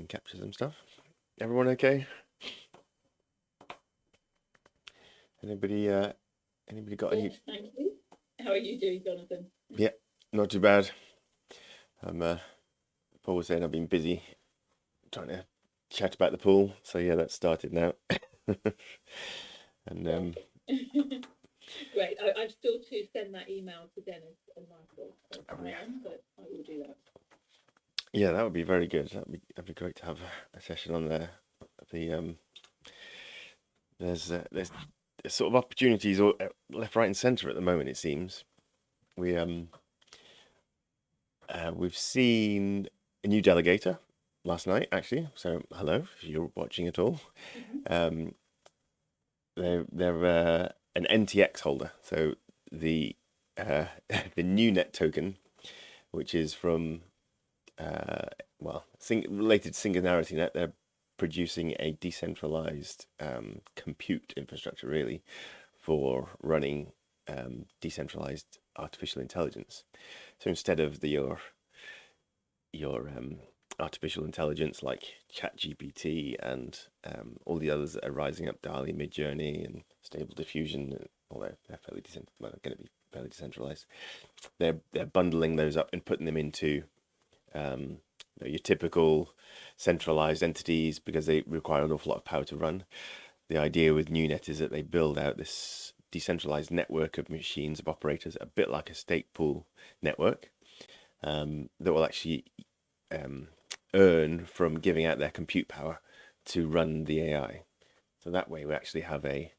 and capture some stuff. Everyone okay? Anybody got any? Yes, thank you. How are you doing, Jonathan? Yeah, not too bad. Paul was saying I've been busy trying to chat about the pool, so yeah, that started now. And Great. I've still to send that email to Dennis and Michael. So but I will do that. Yeah, that would be very good. That'd be great to have a session on there. There's sort of opportunities all left, right, and centre at the moment. It seems we've seen a new delegator last night, actually. So hello, if you're watching at all. They're an NTX holder. So the the Nunet token, which is from related to Singularity Net, they're producing a decentralized compute infrastructure, really, for running decentralized artificial intelligence. So instead of your artificial intelligence like ChatGPT and all the others that are rising up, DALL-E, Midjourney, and Stable Diffusion, although they're going to be fairly decentralized, they're bundling those up and putting them into your typical centralized entities because they require an awful lot of power to run. The idea with Nunet is that they build out this decentralized network of machines, of operators, a bit like a stake pool network, that will actually earn from giving out their compute power to run the AI. So that way we actually have a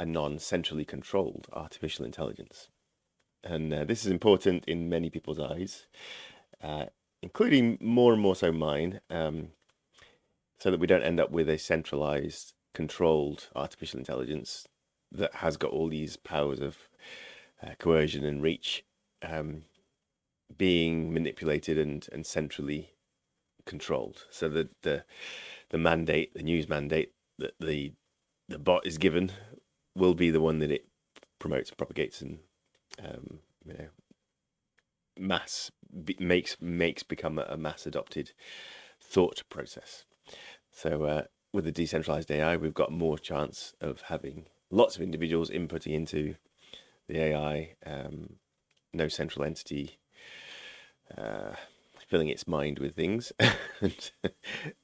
non-centrally controlled artificial intelligence. And this is important in many people's eyes, including more and more so mine, so that we don't end up with a centralized, controlled artificial intelligence that has got all these powers of coercion and reach, being manipulated and centrally controlled. So that the mandate, the news mandate that the bot is given, will be the one that it promotes, propagates, and makes become a mass adopted thought process. So with the decentralized AI, we've got more chance of having lots of individuals inputting into the AI, no central entity filling its mind with things, and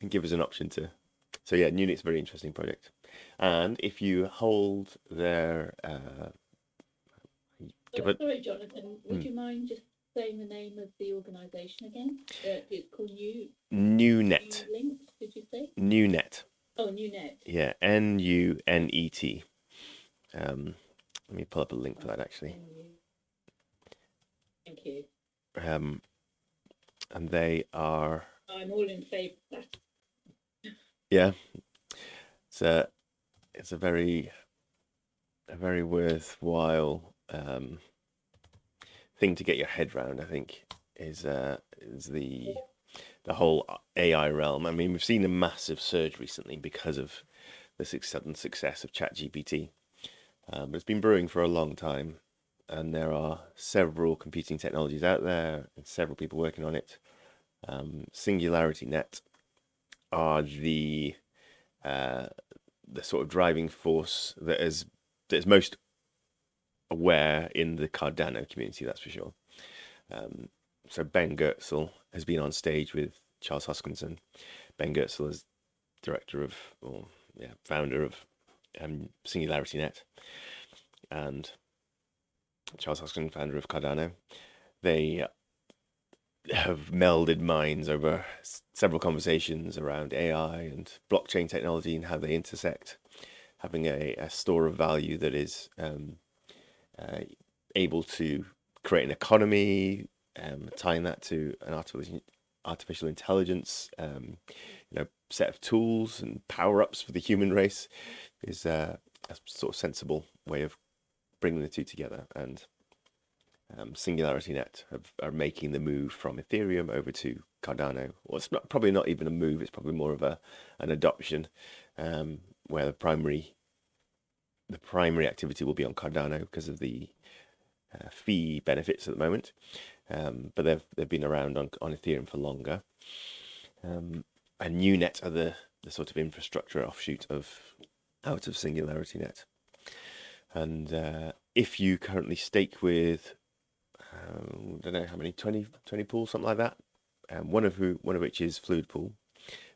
give us an option to. So yeah, Nunet's a very interesting project. And if you hold their sorry, Jonathan, would you mind just saying the name of the organisation again? It's called Nunet. Link, did you say? Nunet. Oh, Nunet. Yeah, Nunet. Let me pull up a link for that, actually. Thank you. And they are. I'm all in favour of that. Yeah, it's a very worthwhile thing to get your head around. I think is the whole AI realm. I mean, we've seen a massive surge recently because of the sudden success of ChatGPT, but it's been brewing for a long time, and there are several competing technologies out there and several people working on it. Singularity Net are the sort of driving force that is most aware in the Cardano community, that's for sure. So Ben Goertzel has been on stage with Charles Hoskinson. Ben Goertzel is founder of Singularity Net, and Charles Hoskinson, founder of Cardano. They have melded minds over several conversations around AI and blockchain technology and how they intersect, having a store of value that is able to create an economy, tying that to an artificial intelligence, set of tools and power-ups for the human race, is a sort of sensible way of bringing the two together. And Singularity Net are making the move from Ethereum over to Cardano. Well, it's probably not even a move, it's probably more of an adoption, where the primary activity will be on Cardano because of the fee benefits at the moment, but they've been around on Ethereum for longer. and Nunet are the sort of infrastructure offshoot out of Singularity Net. And if you currently stake with, I don't know how many, 20 pools, something like that, one of which is Fluid Pool,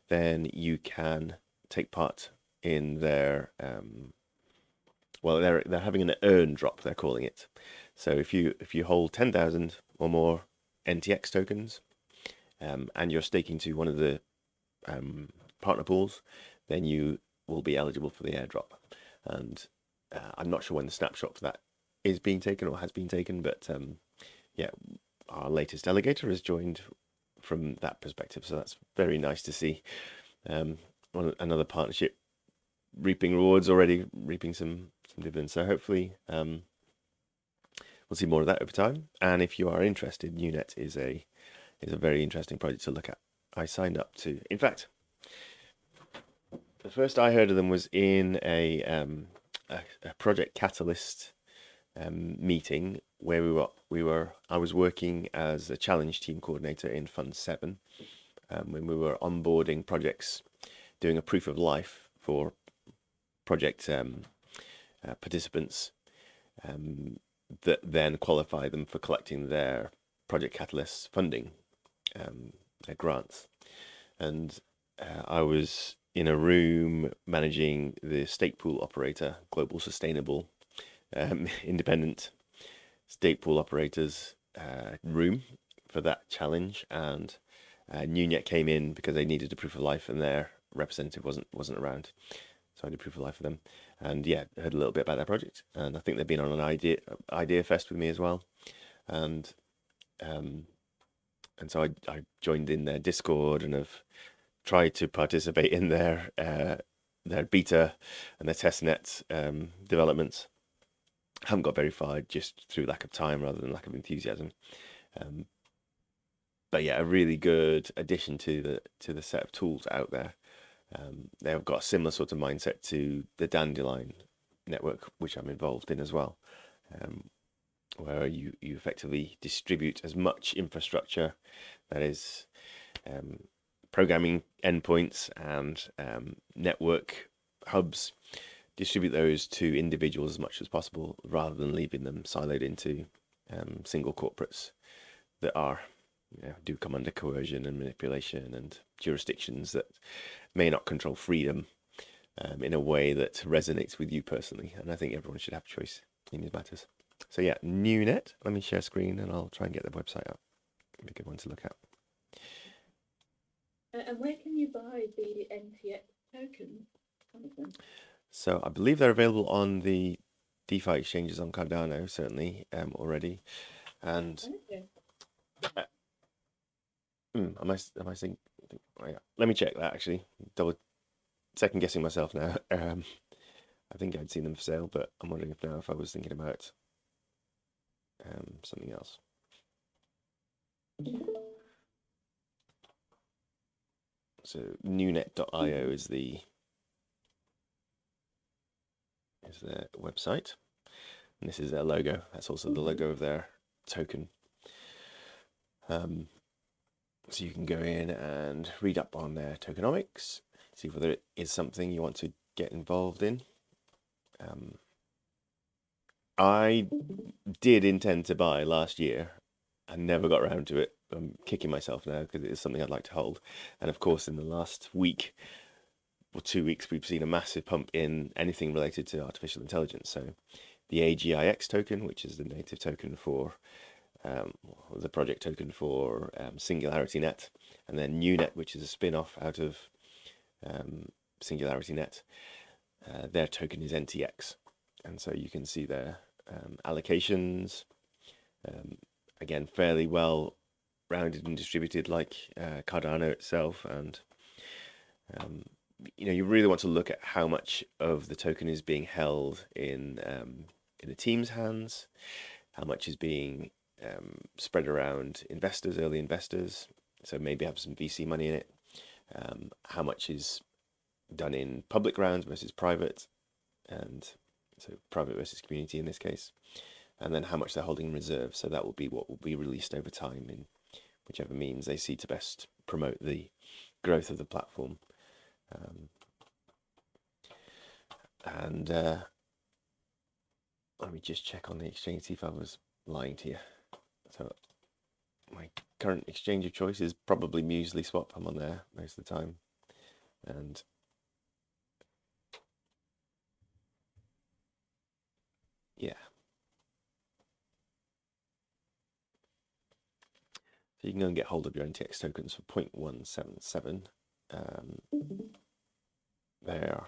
then you can take part in their they're having an Earndrop, they're calling it. So if you hold 10,000 or more NTX tokens, and you're staking to one of the partner pools, then you will be eligible for the airdrop. And I'm not sure when the snapshot for that is being taken or has been taken, but yeah, our latest delegator has joined from that perspective, so that's very nice to see. Another partnership reaping rewards already, reaping some dividends. So hopefully we'll see more of that over time. And if you are interested, Nunet is a very interesting project to look at. I signed up to. In fact, the first I heard of them was in a project Catalyst meeting where I was working as a challenge team coordinator in Fund 7 when we were onboarding projects, doing a proof of life for project participants that then qualify them for collecting their Project Catalyst funding, their grants. And I was in a room managing the stake pool operator, global sustainable independent stake pool operators room for that challenge, and Nunet came in because they needed a proof of life and their representative wasn't around, so I did proof of life for them. And yeah, heard a little bit about their project, and I think they've been on an idea fest with me as well, and so I joined in their Discord and have tried to participate in their beta and their testnet developments. Haven't got very far just through lack of time rather than lack of enthusiasm. But yeah, a really good addition to the set of tools out there. They've got a similar sort of mindset to the Dandelion network, which I'm involved in as well, where you effectively distribute as much infrastructure, that is programming endpoints and network hubs, distribute those to individuals as much as possible rather than leaving them siloed into single corporates that do come under coercion and manipulation, and jurisdictions that may not control freedom in a way that resonates with you personally. And I think everyone should have choice in these matters. So yeah, Nunet. Let me share screen and I'll try and get the website up. It'd be a good one to look at. And where can you buy the NTX tokens, Jonathan? So I believe they're available on the DeFi exchanges on Cardano, certainly already. And am I saying? Oh, yeah. Let me check that actually. Second guessing myself now. I think I'd seen them for sale, but I'm wondering if I was thinking about something else. So Nunet.io is the website, and this is their logo. That's also the logo of their token. So you can go in and read up on their tokenomics, see whether it is something you want to get involved in. I did intend to buy last year and never got around to it. I'm kicking myself now because it is something I'd like to hold. And of course, in the last week or 2 weeks, we've seen a massive pump in anything related to artificial intelligence. So the AGIX token, which is the native token for the project token for Singularity Net, and then Nunet, which is a spin-off out of Singularity Net. Their token is NTX, and so you can see their allocations. Again, fairly well rounded and distributed, like Cardano itself, and you really want to look at how much of the token is being held in the team's hands, how much is being spread around investors, early investors, so maybe have some VC money in it, how much is done in public rounds versus private, and so private versus community in this case, and then how much they're holding in reserve. So that will be what will be released over time in whichever means they see to best promote the growth of the platform. And let me just check on the exchange, see if I was lying to you. So my current exchange of choice is probably Muesli Swap. I'm on there most of the time. And yeah. So you can go and get hold of your NTX tokens for 0.177. They're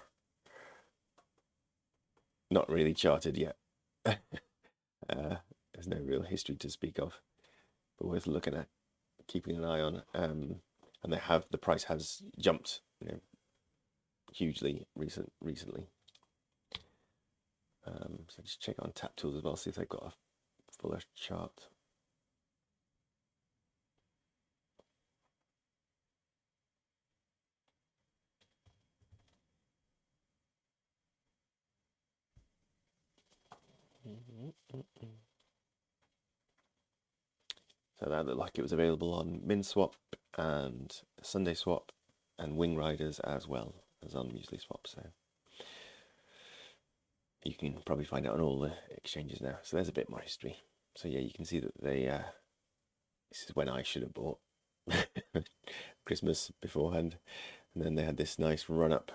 not really charted yet. There's no real history to speak of, but worth looking at, keeping an eye on. And the price has jumped, hugely recently. So just check on Tap Tools as well, see if they've got a fuller chart. So that looked like it was available on MinSwap and Sunday Swap and Wing Riders as well as on Muesli Swap. So you can probably find it on all the exchanges now. So there's a bit more history. So yeah, you can see that they this is when I should have bought Christmas beforehand, and then they had this nice run up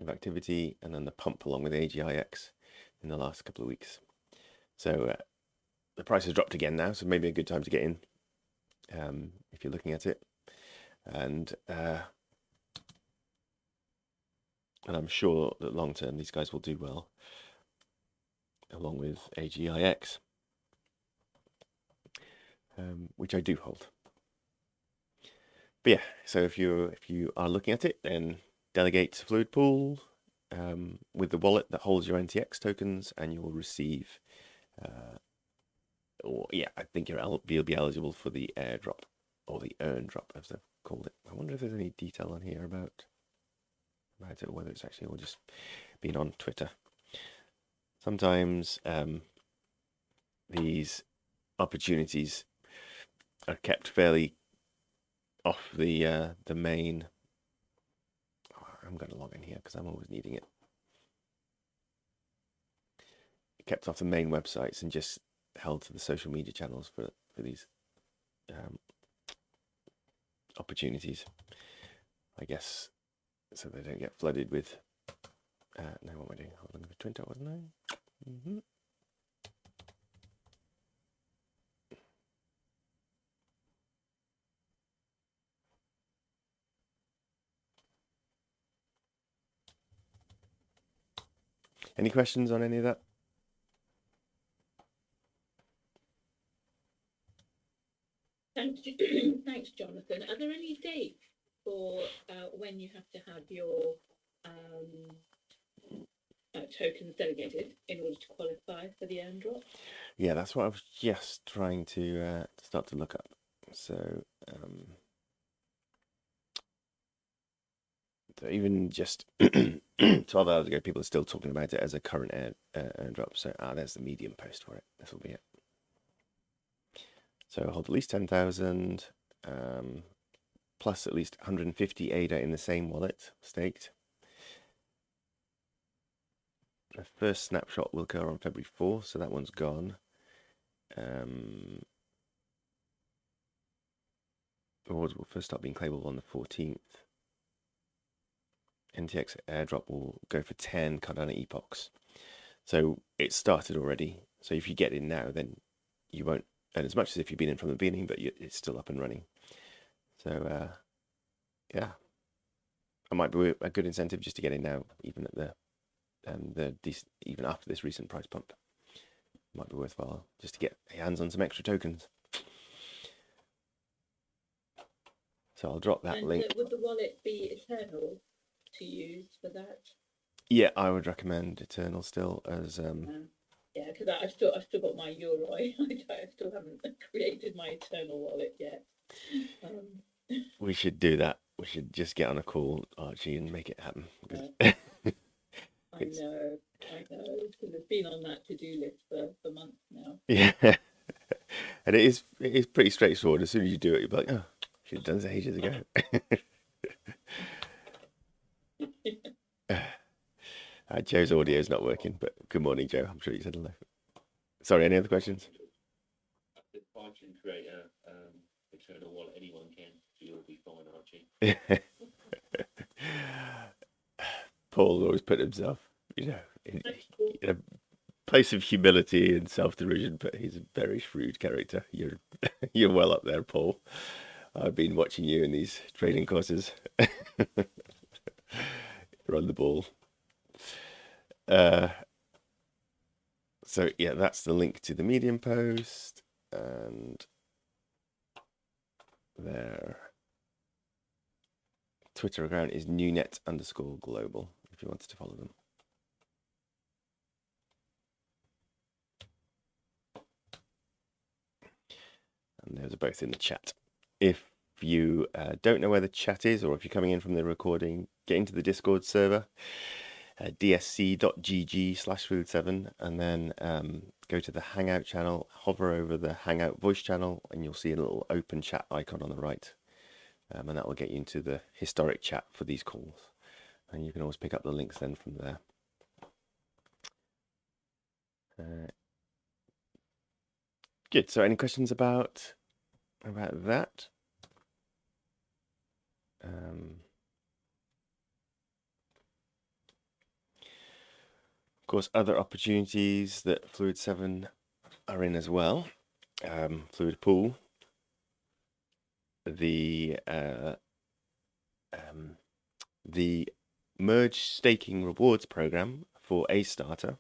of activity, and then the pump along with AGIX in the last couple of weeks. So the price has dropped again now, so maybe a good time to get in if you're looking at it. And I'm sure that long term these guys will do well, along with AGIX, which I do hold. But yeah, so if you are looking at it, then delegate Fluid Pool with the wallet that holds your NTX tokens, and you will receive. I think you'll be eligible for the airdrop, or the Earndrop as they've called it. I wonder if there's any detail on here about it, or whether it's actually all just been on Twitter. Sometimes these opportunities are kept fairly off the main. I'm going to log in here because I'm always needing it. Kept off the main websites and just held to the social media channels for these opportunities, I guess, so they don't get flooded with. No, what am I doing? I was looking for Twitter, wasn't I? Any questions on any of that? Thanks, Jonathan. Are there any dates for when you have to have your tokens delegated in order to qualify for the Earndrop? Yeah, that's what I was just trying to start to look up. So, so even just 12 hours ago, people are still talking about it as a current Earndrop. So, there's the Medium post for it. This will be it. So hold at least 10,000, plus at least 150 ADA in the same wallet staked. The first snapshot will occur on February 4th, so that one's gone. Rewards will first start being claimable on the 14th. NTX airdrop will go for 10 Cardano epochs. So it started already. So if you get in now, then you won't earn as much as if you've been in from the beginning, but it's still up and running. So yeah, that might be a good incentive just to get in now, even at even after this recent price pump. Might be worthwhile just to get hands on some extra tokens. So I'll drop that link. Would the wallet be Eternl to use for that? Yeah, I would recommend Eternl still as yeah, because I've still got my Yoroi. I still haven't created my Eternl wallet yet. We should do that. We should just get on a call, Archie, and make it happen. I know, because it's been on that to-do list for months now. Yeah, and it is pretty straightforward. As soon as you do it, you're like, oh, should have done this ages ago. Joe's audio is not working, but good morning, Joe. I'm sure you said hello. Sorry, any other questions? I can create a Eternl wallet. Anyone can. You'll be fine, Archie. Paul always put himself, in a place of humility and self-derision, but he's a very shrewd character. You're well up there, Paul. I've been watching you in these trading courses. You're on the ball. So yeah, that's the link to the Medium post, and their Twitter account is Nunet_global if you wanted to follow them. And those are both in the chat. If you don't know where the chat is, or if you're coming in from the recording, get into the Discord server, dsc.gg/fluid7, and then go to the Hangout channel, hover over the Hangout voice channel, and you'll see a little open chat icon on the right. And that will get you into the historic chat for these calls. And you can always pick up the links then from there. Good. So any questions about that? Of course, other opportunities that Fluid 7 are in as well. Fluid Pool, the merge staking rewards program for Astarter,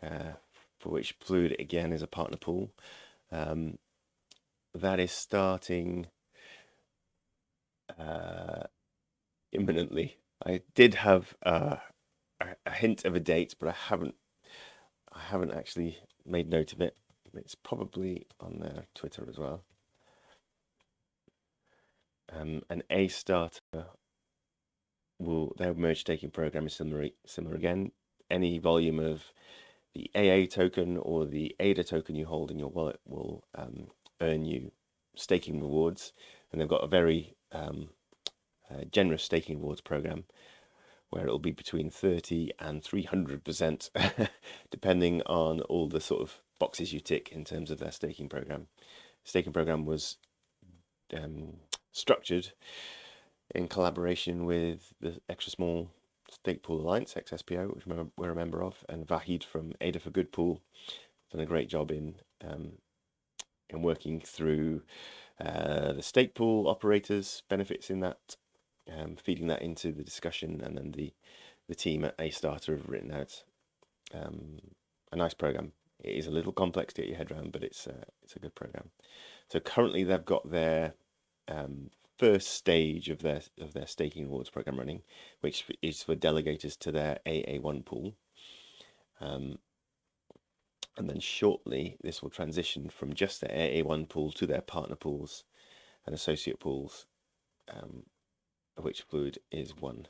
for which Fluid again is a partner pool. That is starting imminently. I did have a hint of a date, but I haven't actually made note of it. It's probably on their Twitter as well. An Astarter their merge staking program is similar again. Any volume of the AA token or the ADA token you hold in your wallet will earn you staking rewards, and they've got a very generous staking rewards program where it'll be between 30 and 300%, depending on all the sort of boxes you tick in terms of their staking program. Staking program was structured in collaboration with the Extra Small Stake Pool Alliance, XSPO, which we're a member of, and Vahid from Ada for Good Pool done a great job in working through the stake pool operators' benefits in that, feeding that into the discussion, and then the team at Astarter have written out a nice program. It is a little complex to get your head around, but it's a good program. So currently they've got their first stage of their staking rewards program running, which is for delegators to their AA1 pool. And then shortly, this will transition from just their AA1 pool to their partner pools and associate pools, of which Fluid is one.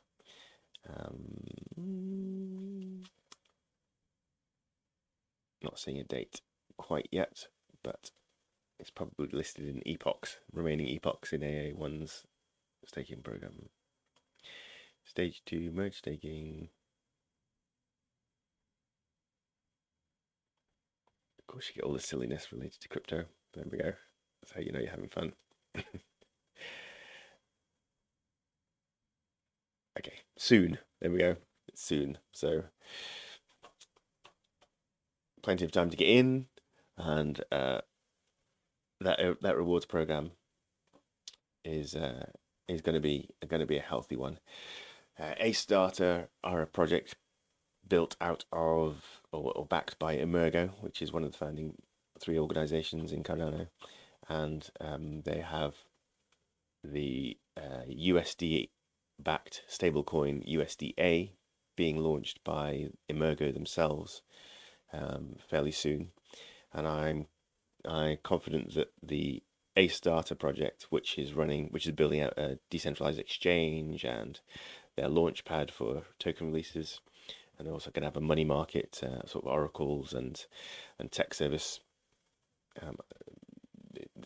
Not seeing a date quite yet, but it's probably listed in epochs, remaining epochs in AA1's staking program. Stage 2 merge staking. Of course, you get all the silliness related to crypto. There we go. That's how you know you're having fun. Okay, soon. There we go. It's soon. So plenty of time to get in, and that rewards program is going to be a healthy one. Astarter are a project built out of or backed by Emergo, which is one of the founding 3 organizations in Cardano, and they have the USD backed stablecoin USDA being launched by Emergo themselves fairly soon, and I'm confident that the Astarter project, which is building out a decentralized exchange and their launch pad for token releases, and they're also going to have a money market, sort of oracles and tech service. The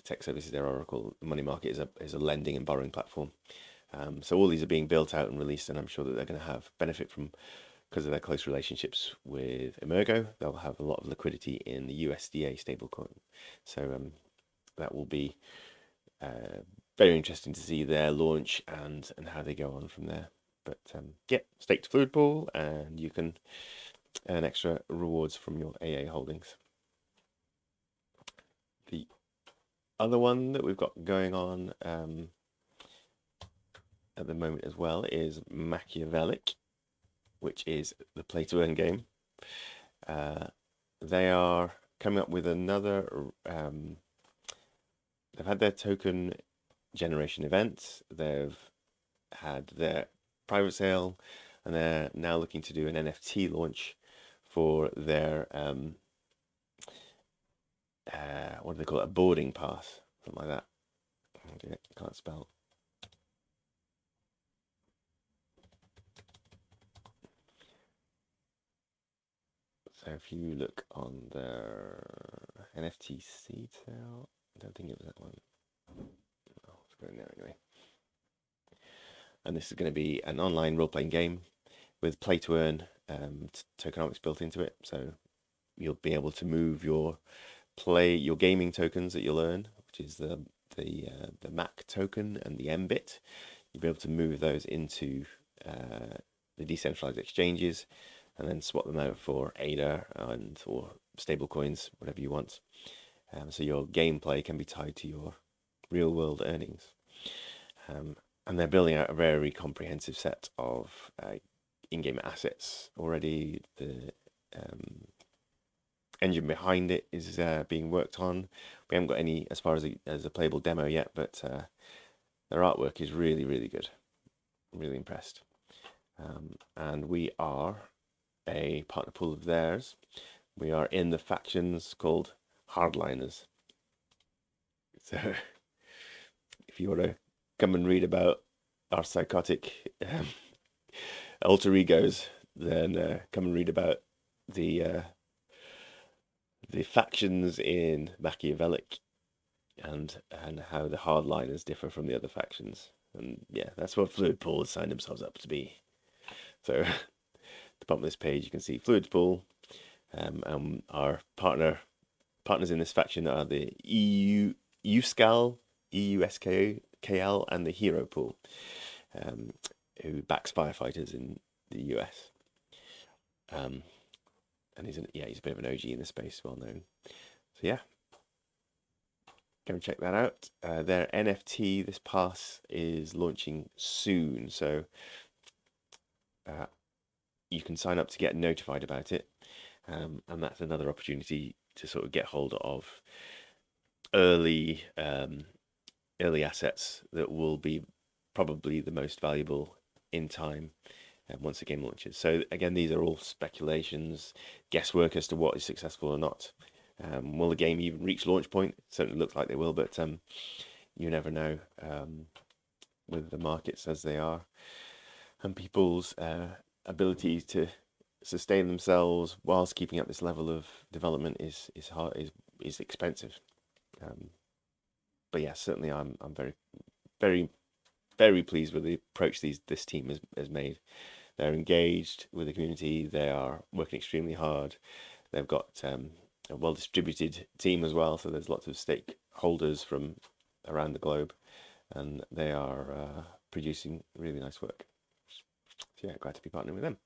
tech service is their oracle. The money market is a lending and borrowing platform. So all these are being built out and released, and I'm sure that they're going to have benefit from because of their close relationships with Emergo, they'll have a lot of liquidity in the USDA stablecoin. So that will be very interesting to see their launch and how they go on from there. But yeah, stake to Fluid Pool, and you can earn extra rewards from your AA holdings. The other one that we've got going on at the moment as well is Machiavellic, which is the play to earn game. They are coming up with another. They've had their token generation event. They've had their private sale, and they're now looking to do an NFT launch for their what do they call it? A boarding pass, something like that. Okay, can't spell. So if you look on their NFT seed sale, I don't think it was that one. Oh, let's go in there anyway. And this is going to be an online role-playing game with play to earn tokenomics built into it. So you'll be able to move your gaming tokens that you'll earn, which is the MAC token and the MBIT. You'll be able to move those into the decentralized exchanges, and then swap them out for ADA or stable coins, whatever you want. So your gameplay can be tied to your real world earnings. And they're building out a very comprehensive set of in-game assets already. The engine behind it is being worked on. We haven't got any as far as a playable demo yet, but their artwork is really, really good. I'm really impressed. And we are a partner pool of theirs. We are in the factions called Hardliners. So if you want to come and read about our psychotic alter egos, then come and read about the factions in Machiavellic and how the Hardliners differ from the other factions. And yeah, that's what Fluid Pool has signed themselves up to be. So at the bottom of this page, you can see Fluid Pool, and our partners in this faction are the EUSKL, EUSKL, and the Hero Pool, who backs firefighters in the US. And he's a bit of an OG in the space, well known. So yeah, go and check that out. Their NFT, this pass, is launching soon, so you can sign up to get notified about it, and that's another opportunity to sort of get hold of early assets that will be probably the most valuable in time once the game launches. So again, these are all speculations, guesswork as to what is successful or not. Will the game even reach launch point? It certainly looks like they will, but you never know with the markets as they are, and people's ability to sustain themselves whilst keeping up this level of development is expensive. But yeah, certainly I'm very, very, very pleased with the approach this team has made. They're engaged with the community. They are working extremely hard. They've got a well-distributed team as well, so there's lots of stakeholders from around the globe, and they are producing really nice work. So yeah, glad to be partnering with them.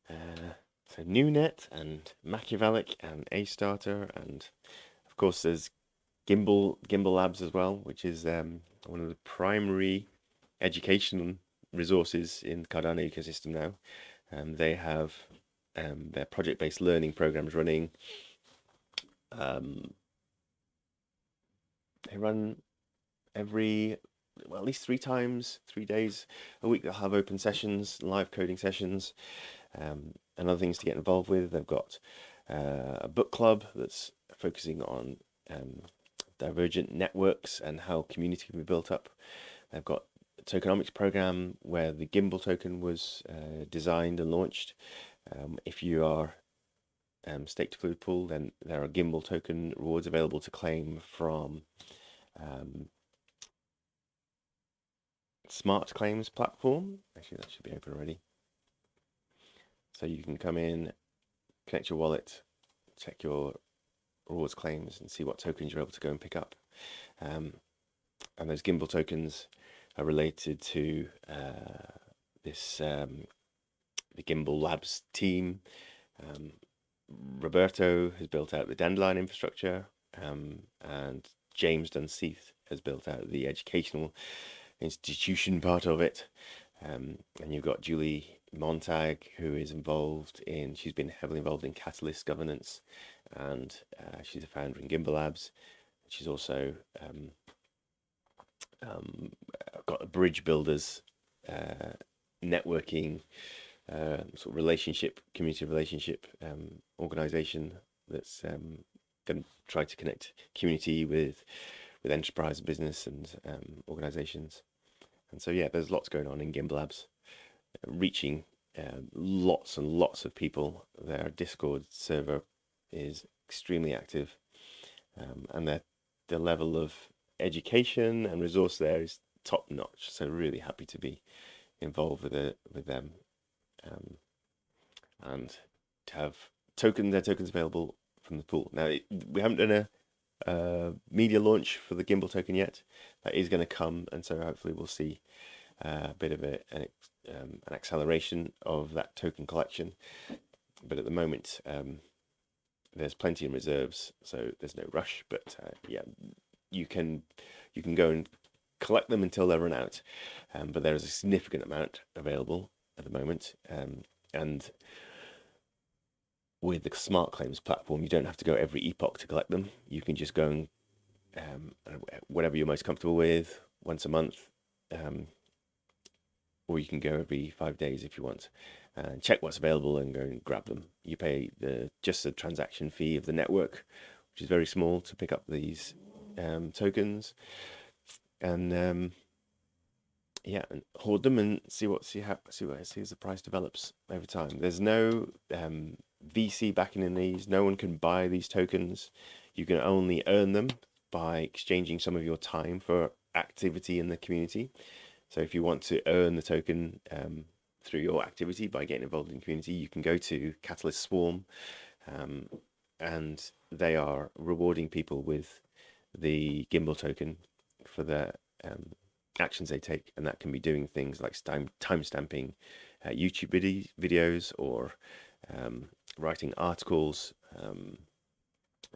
So Nunet and Machiavellic and Astarter, and of course there's Gimbal Labs as well, which is one of the primary education resources in the Cardano ecosystem now. They have their project-based learning programs running. They run at least 3 days a week. They'll have open sessions, live coding sessions, and other things to get involved with. They've got a book club that's focusing on divergent networks and how community can be built up. They've got a tokenomics program where the Gimbal token was designed and launched. If you are staked to Fluid Pool, then there are Gimbal token rewards available to claim from Smart Claims platform. Actually, that should be open already. So you can come in, connect your wallet, check your rewards claims, and see what tokens you're able to go and pick up. And those Gimbal tokens are related to this the Gimbal Labs team. Roberto has built out the Dandelion infrastructure, and James Dunseith has built out the educational institution part of it. And you've got Julie Montag, who is she's been heavily involved in Catalyst governance, and she's a founder in Gimbal Labs. She's also got a Bridge Builders networking sort of community relationship organization that's going to try to connect community with enterprise, business, and organizations. And so, yeah, there's lots going on in Gimbal Labs, reaching lots and lots of people. Their Discord server is extremely active, and the level of education and resource there is top notch. So really happy to be involved with them, and to have their tokens available from the pool. Now we haven't done a media launch for the Gimbal token yet. That is going to come, and so hopefully we'll see a bit of an acceleration of that token collection. But at the moment, there's plenty in reserves, so there's no rush. But yeah, you can go and collect them until they run out. But there is a significant amount available at the moment, and with the smart claims platform, you don't have to go every epoch to collect them. You can just go and whatever you're most comfortable with, once a month, or you can go every 5 days if you want, and check what's available and go and grab them. You pay just the transaction fee of the network, which is very small, to pick up these tokens, and yeah, and hoard them and see as the price develops over time. There's no VC backing in these. No one can buy these tokens. You can only earn them by exchanging some of your time for activity in the community. So if you want to earn the token through your activity by getting involved in the community, you can go to Catalyst Swarm, and they are rewarding people with the Gimbal token for the actions they take, and that can be doing things like timestamping YouTube videos, or writing articles.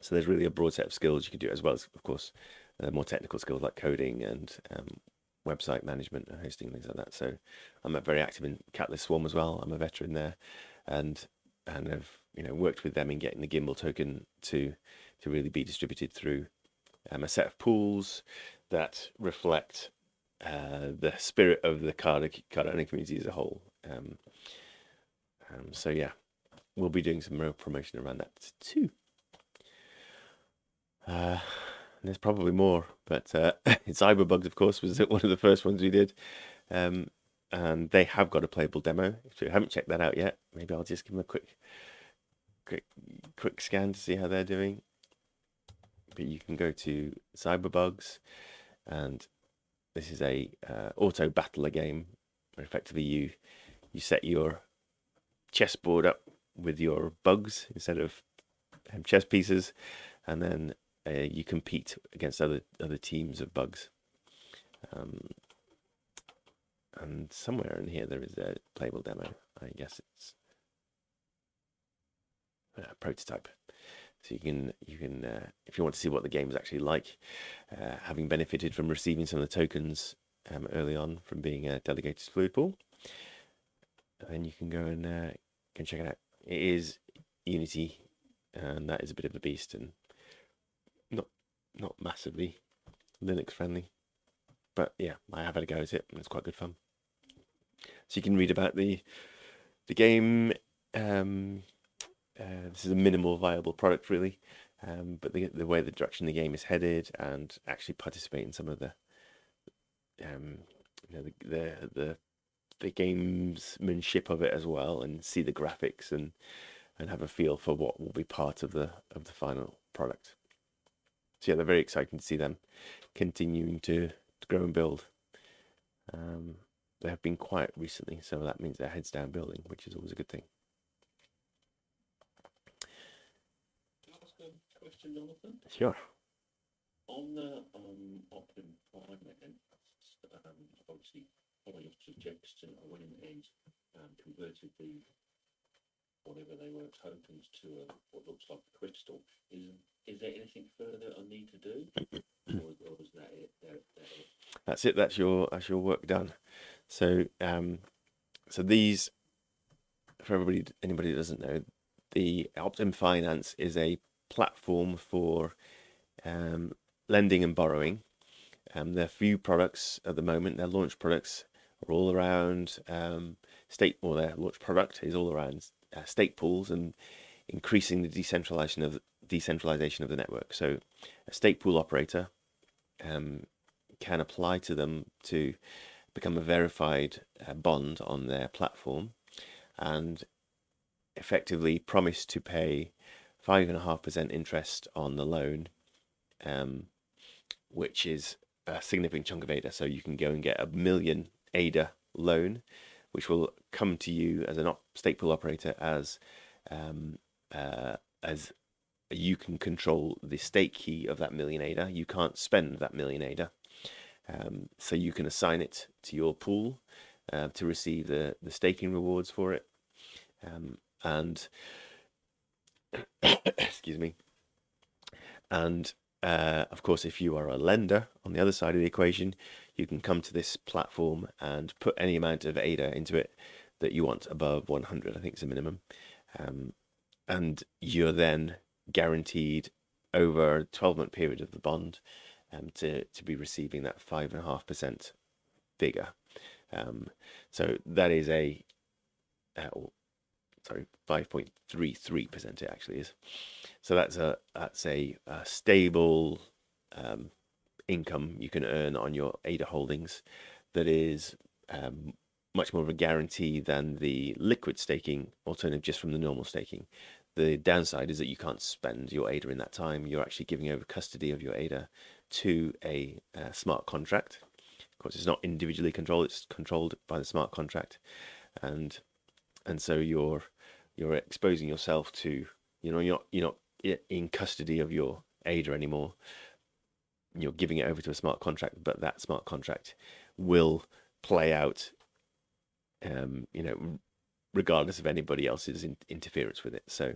So there's really a broad set of skills you can do, as well as, of course, more technical skills like coding and website management and hosting, things like that. So I'm very active in Catalyst Swarm as well. I'm a veteran there, and have worked with them in getting the Gimbal token to really be distributed through a set of pools that reflect the spirit of the Cardano community as a whole. So yeah, we'll be doing some real promotion around that too. There's probably more, but ZiberBugs, of course, was one of the first ones we did, and they have got a playable demo. If you haven't checked that out yet, maybe I'll just give them a quick scan to see how they're doing. But you can go to ZiberBugs, and this is a auto battler game where effectively you set your chessboard up with your bugs instead of chess pieces, and then you compete against other teams of bugs. And somewhere in here there is a playable demo. I guess it's a prototype. So you can if you want to see what the game is actually like, having benefited from receiving some of the tokens early on from being a delegated fluid pool, then you can go and check it out. It is Unity, and that is a bit of a beast, and not massively Linux friendly, but yeah, I have had a go at it, and it's quite good fun. So you can read about the game. This is a minimal viable product, really, but the way the direction the game is headed, and actually participate in some of the the gamesmanship of it as well, and see the graphics and have a feel for what will be part of the final product. So yeah, they're very exciting to see them continuing to grow and build. They have been quiet recently, so that means they're heads down building, which is always a good thing. question, Jonathan? Sure. On the Optim Prime, and obviously following your suggestion, I went and converted the whatever they were tokens to what looks like a crystal. Is there anything further I need to do, or is that it? That's it. That's your work done. So so these, for anybody that doesn't know, the Optim Finance is a platform for lending and borrowing. There are few products at the moment. Their launch products are all around their launch product is all around stake pools and increasing the decentralization of the network. So a stake pool operator can apply to them to become a verified bond on their platform, and effectively promise to pay 5.5% interest on the loan, which is a significant chunk of ADA. So you can go and get 1 million ADA loan, which will come to you as a stake pool operator as you can control the stake key of that 1 million ADA. You can't spend that 1 million ADA. So you can assign it to your pool to receive the staking rewards for it. And excuse me. And of course, if you are a lender on the other side of the equation, you can come to this platform and put any amount of ADA into it that you want above 100, I think is a minimum. And you're then guaranteed over a 12-month period of the bond to be receiving that 5.5% figure. So that is 5.33% it actually is. So that's a stable income you can earn on your ADA holdings that is much more of a guarantee than the liquid staking alternative just from the normal staking. The downside is that you can't spend your ADA in that time. You're actually giving over custody of your ADA to a smart contract. Of course, it's not individually controlled; it's controlled by the smart contract, and so you're exposing yourself to, you're not in custody of your ADA anymore. You're giving it over to a smart contract, but that smart contract will play out, regardless of anybody else's interference with it. So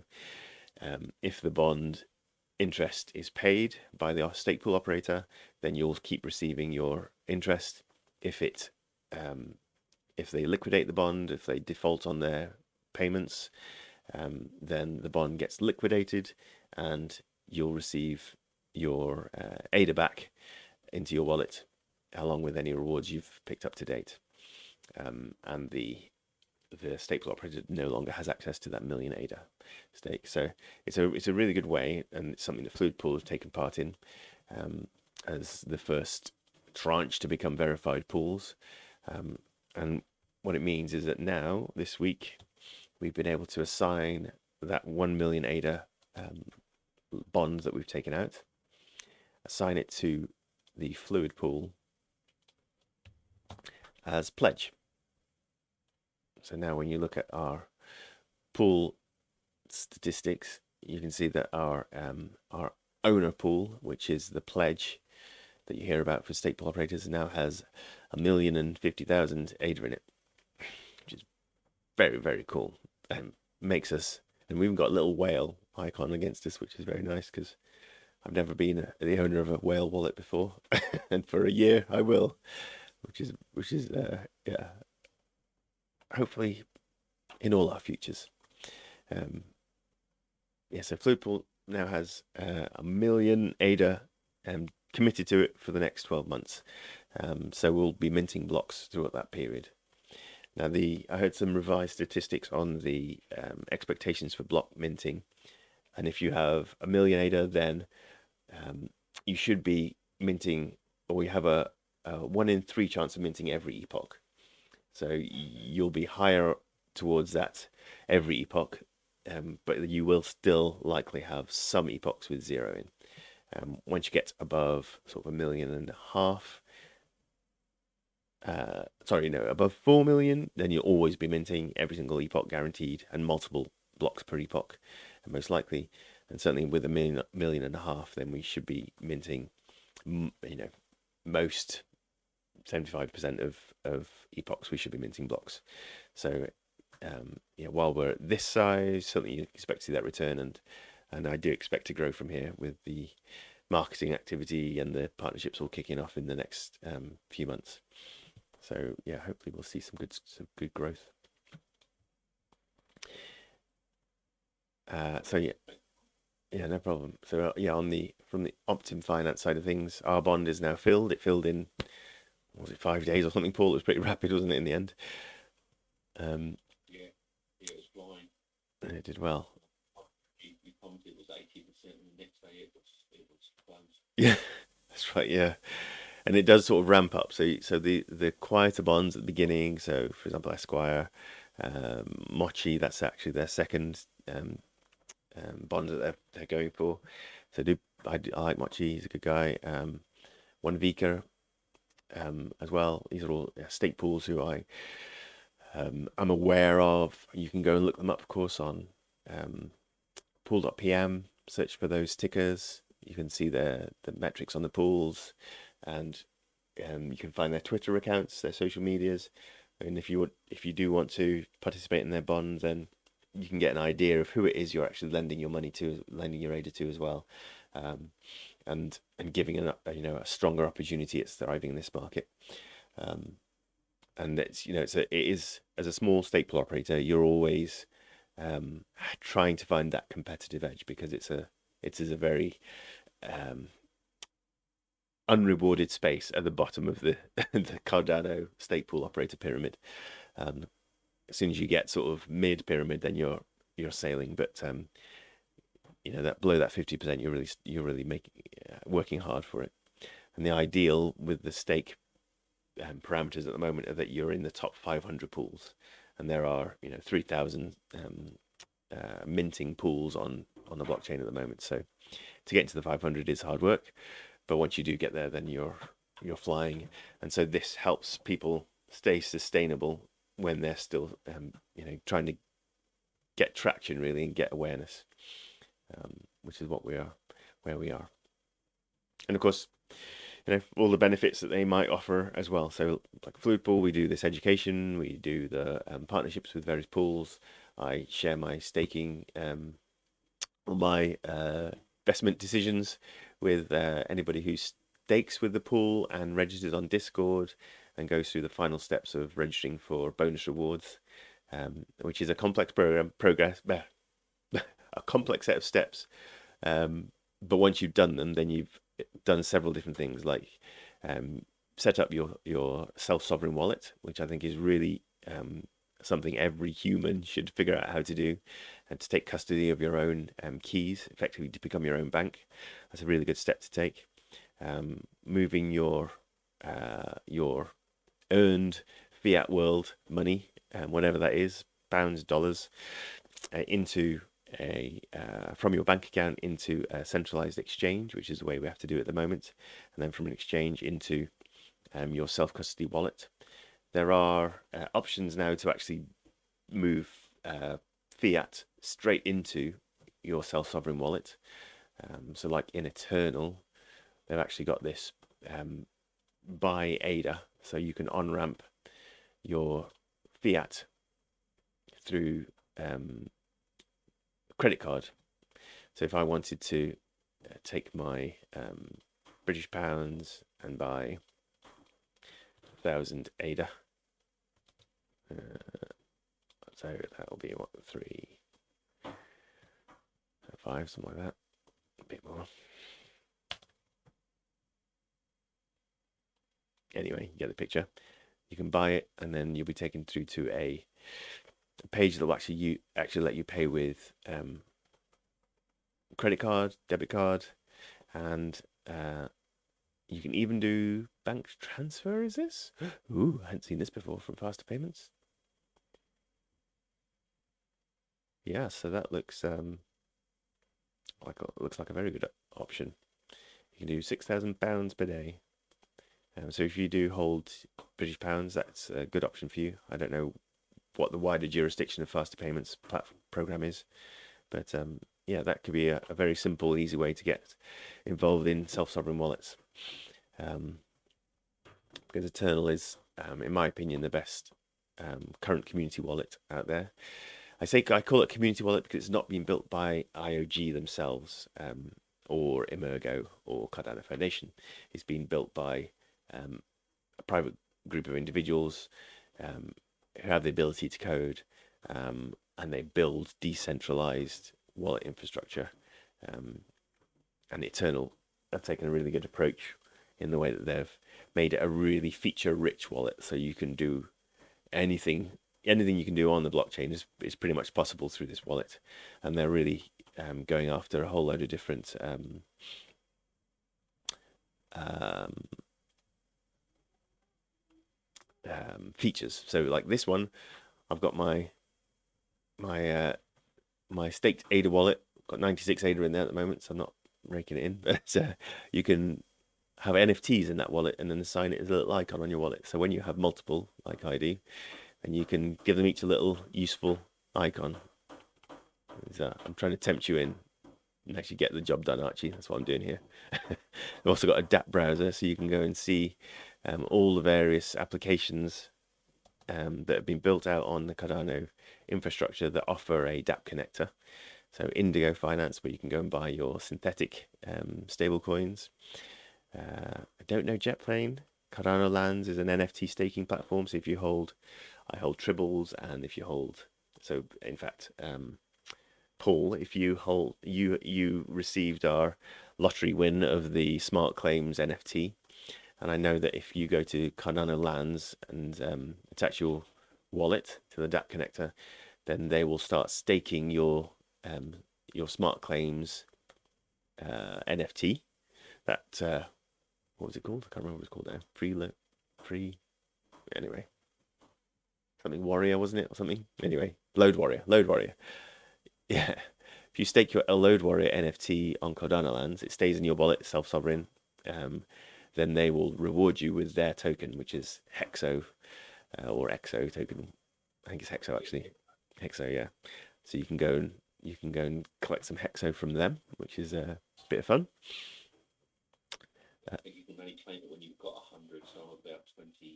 if the bond interest is paid by the stake pool operator, then you'll keep receiving your interest. If they liquidate the bond, if they default on their payments, then the bond gets liquidated and you'll receive your ADA back into your wallet along with any rewards you've picked up to date. And the stake pool operator no longer has access to that 1 million ADA stake. So it's a really good way, and it's something that Fluid Pool has taken part in as the first tranche to become verified pools. And what it means is that now, this week, we've been able to assign that 1 million ADA bond that we've taken out, assign it to the Fluid Pool as pledge. So now when you look at our pool statistics, you can see that our owner pool, which is the pledge that you hear about for stake pool operators, now has 1,050,000 ADA in it, which is very, very cool. And makes us, and we've got a little whale icon against us, which is very nice because I've never been the owner of a whale wallet before, and for a year I will, which is yeah, hopefully in all our futures. So Fluid Pool now has 1 million ADA committed to it for the next 12 months. So we'll be minting blocks throughout that period. Now, I heard some revised statistics on the expectations for block minting, and if you have 1 million ADA, then you should be minting, or you have a 1 in 3 chance of minting every epoch. So you'll be higher towards that every epoch, but you will still likely have some epochs with 0 in. Once you get above sort of 1.5 million, above 4 million, then you'll always be minting every single epoch guaranteed, and multiple blocks per epoch, most likely. and certainly with a million and a half, then we should be minting, most 75% of epochs we should be minting blocks. So while we're at this size, certainly you expect to see that return, and I do expect to grow from here with the marketing activity and the partnerships all kicking off in the next few months. So yeah, hopefully we'll see some good growth. So yeah, no problem. So from the Optim finance side of things, our bond is now filled. It filled in, was it 5 days or something, Paul? It was pretty rapid, wasn't it, in the end? Yeah, it was flying. And it did well. We commented it was 80%, and the next day it was closed. Yeah, that's right. Yeah, and it does sort of ramp up. So the quieter bonds at the beginning. So for example, Esquire, Mochi. That's actually their second bond that they're going for. So I like Mochi. He's a good guy. One Vika as well. These are all stake pools who I'm aware of. You can go and look them up, of course, on pool.pm. Search for those tickers. You can see the metrics on the pools, and you can find their Twitter accounts, their social medias. And if you do want to participate in their bonds, then you can get an idea of who it is you're actually lending your money to, lending your ADA to as well, and giving a stronger opportunity at thriving in this market. And it is as a small stake pool operator, you're always trying to find that competitive edge, because it is a very unrewarded space at the bottom of the Cardano stake pool operator pyramid. As soon as you get sort of mid pyramid, then you're sailing. But that below that 50%, you're really working hard for it. And the ideal with the stake parameters at the moment are that you're in the top 500 pools, and there are 3,000 minting pools on the blockchain at the moment. So to get into the 500 is hard work, but once you do get there, then you're flying. And so this helps people stay sustainable when they're still trying to get traction really and get awareness, which is where we are. And of course, all the benefits that they might offer as well. So like Fluid Pool, we do this education, we do the partnerships with various pools. I share my staking, my investment decisions with anybody who stakes with the pool and registers on Discord and goes through the final steps of registering for bonus rewards, which is a complex a complex set of steps. But once you've done them, then you've done several different things, like set up your self-sovereign wallet, which I think is really something every human should figure out how to do, and to take custody of your own keys, effectively to become your own bank. That's a really good step to take. Moving your earned fiat world money, whatever that is, pounds, dollars, into from your bank account into a centralized exchange, which is the way we have to do it at the moment, and then from an exchange into your self-custody wallet. There are options now to actually move fiat straight into your self-sovereign wallet. So like in Eternl, they've actually got this buy ADA, so you can on-ramp your fiat through credit card. So if I wanted to take my British pounds and buy 1,000 ADA, so that'll be what, 3, 5, something like that, a bit more. Anyway, you get the picture. You can buy it, and then you'll be taken through to a page that will actually let you pay with credit card, debit card, and you can even do bank transfer. Is this? Ooh, I hadn't seen this before from Faster Payments. Yeah, so that looks like a very good option. You can do £6,000 per day. So if you do hold British pounds, that's a good option for you. I don't know what the wider jurisdiction of Faster Payments program is, but yeah, that could be a very simple, easy way to get involved in self-sovereign wallets. Because Eternl is, in my opinion, the best current community wallet out there. I call it community wallet because it's not being built by IOG themselves, or Emergo or Cardano Foundation. It's been built by a private group of individuals who have the ability to code, and they build decentralized wallet infrastructure. And Eternl have taken a really good approach in the way that they've made it a really feature-rich wallet, so you can do anything you can do on the blockchain is pretty much possible through this wallet. And they're really going after a whole load of different features. So like this one, I've got my staked ADA wallet. Got 96 ADA in there at the moment, so I'm not raking it in. But you can have NFTs in that wallet and then assign it as a little icon on your wallet. So when you have multiple, like I do, and you can give them each a little useful icon. I'm trying to tempt you in and actually get the job done, Archie. That's what I'm doing here. I've also got a dApp browser, so you can go and see all the various applications that have been built out on the Cardano infrastructure that offer a dApp connector. So Indigo Finance, where you can go and buy your synthetic stable coins. I don't know JetPlane. Cardano Lands is an NFT staking platform. So if you hold, I hold Tribbles, and if you hold, so in fact, Paul, if you hold, you received our lottery win of the Smart Claims NFT, and I know that if you go to Cardano Lands and attach your wallet to the dApp connector, then they will start staking your Smart Claims NFT. That what was it called? I can't remember what it's called now. Free. Anyway, something Warrior, wasn't it, or something? Anyway, Load Warrior. Yeah. If you stake your Load Warrior NFT on Cardano Lands, it stays in your wallet, self-sovereign. Then they will reward you with their token, which is Hexo or Exo token. I think it's Hexo actually. Hexo, yeah. So you can go and collect some Hexo from them, which is a bit of fun. I think you can only claim it when you've got 100, so I'm about 26.7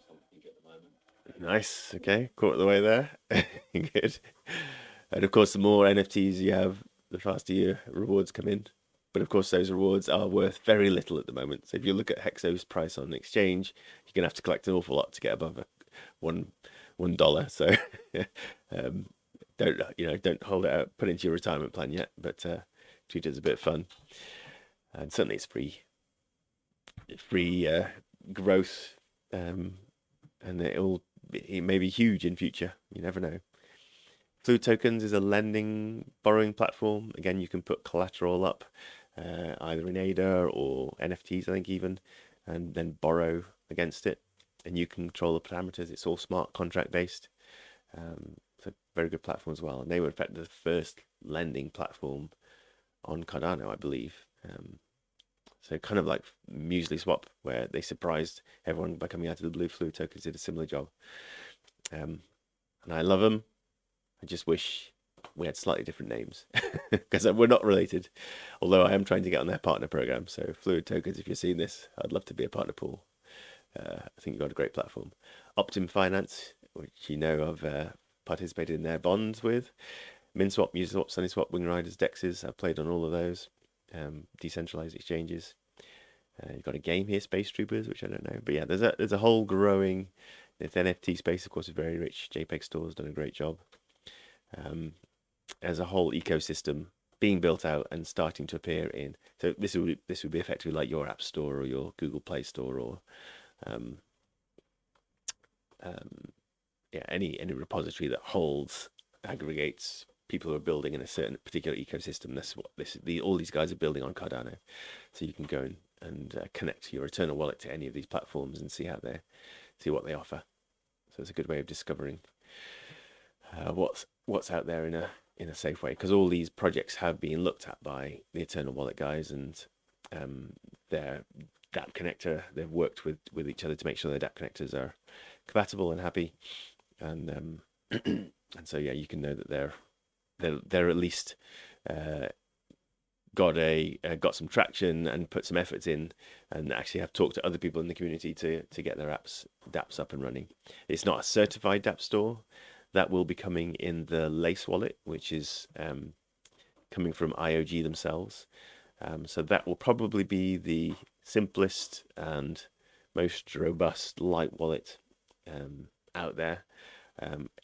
something at the moment. Nice. Okay, caught the way there. Good. And of course, the more NFTs you have, the faster your rewards come in. But of course, those rewards are worth very little at the moment. So if you look at Hexo's price on the exchange, you're gonna have to collect an awful lot to get above $1. So don't hold it out, put it into your retirement plan yet, but treat it as a bit of fun. And certainly it's free growth, and it may be huge in future. You never know. Fluid Tokens is a lending borrowing platform. Again, you can put collateral up, either in ADA or NFTs, I think even, and then borrow against it. And you can control the parameters. It's all smart contract based. It's a very good platform as well. And they were in fact the first lending platform on Cardano, I believe. So kind of like Muesli Swap, where they surprised everyone by coming out of the blue. Fluid Tokens did a similar job. And I love them. I just wish we had slightly different names because we're not related. Although I am trying to get on their partner program. So Fluid Tokens, if you're seeing this, I'd love to be a partner pool. I think you've got a great platform. Optim Finance, which you know I've participated in their bonds with. MinSwap, Uniswap, SunnySwap, Wing Riders, Dexes. I've played on all of those decentralized exchanges. You've got a game here, Space Troopers, which I don't know. But yeah, there's a whole growing. The NFT space, of course, is very rich. JPEG Store's done a great job. As a whole ecosystem being built out and starting to appear in. So this would be effectively like your App Store or your Google Play Store or any repository that holds, aggregates people who are building in a certain particular ecosystem. That's what all these guys are building on Cardano. So you can go and connect your Eternl wallet to any of these platforms and see what they offer. So it's a good way of discovering what's out there in a safe way, because all these projects have been looked at by the Eternl wallet guys and their dApp connector. They've worked with each other to make sure their dApp connectors are compatible and happy, and and so yeah, you can know that they're they're at least got some traction and put some efforts in, and actually have talked to other people in the community to get their dApps up and running. It's not a certified dApp store. That will be coming in the Lace wallet, which is coming from IOG themselves. So that will probably be the simplest and most robust light wallet out there.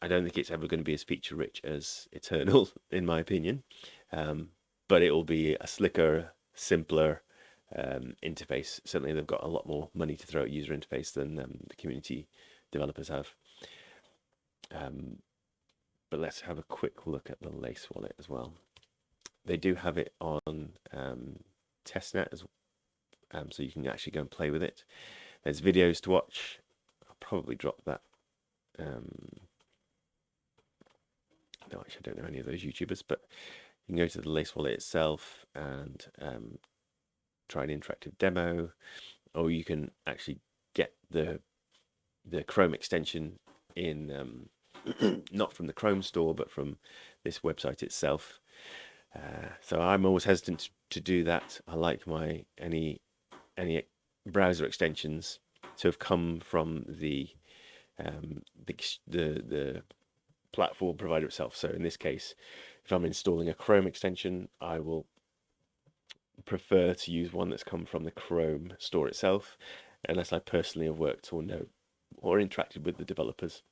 I don't think it's ever going to be as feature rich as Eternl, in my opinion, but it will be a slicker, simpler interface. Certainly, they've got a lot more money to throw at user interface than the community developers have. But let's have a quick look at the Lace wallet as well. They do have it on testnet as so you can actually go and play with it. There's videos to watch. I'll probably drop that. No, actually, I don't know any of those YouTubers, but you can go to the Lace wallet itself and try an interactive demo, or you can actually get the Chrome extension in not from the Chrome store, but from this website itself. So I'm always hesitant to do that. I like my any browser extensions to have come from the platform provider itself. So in this case, if I'm installing a Chrome extension, I will prefer to use one that's come from the Chrome store itself, unless I personally have worked or know or interacted with the developers,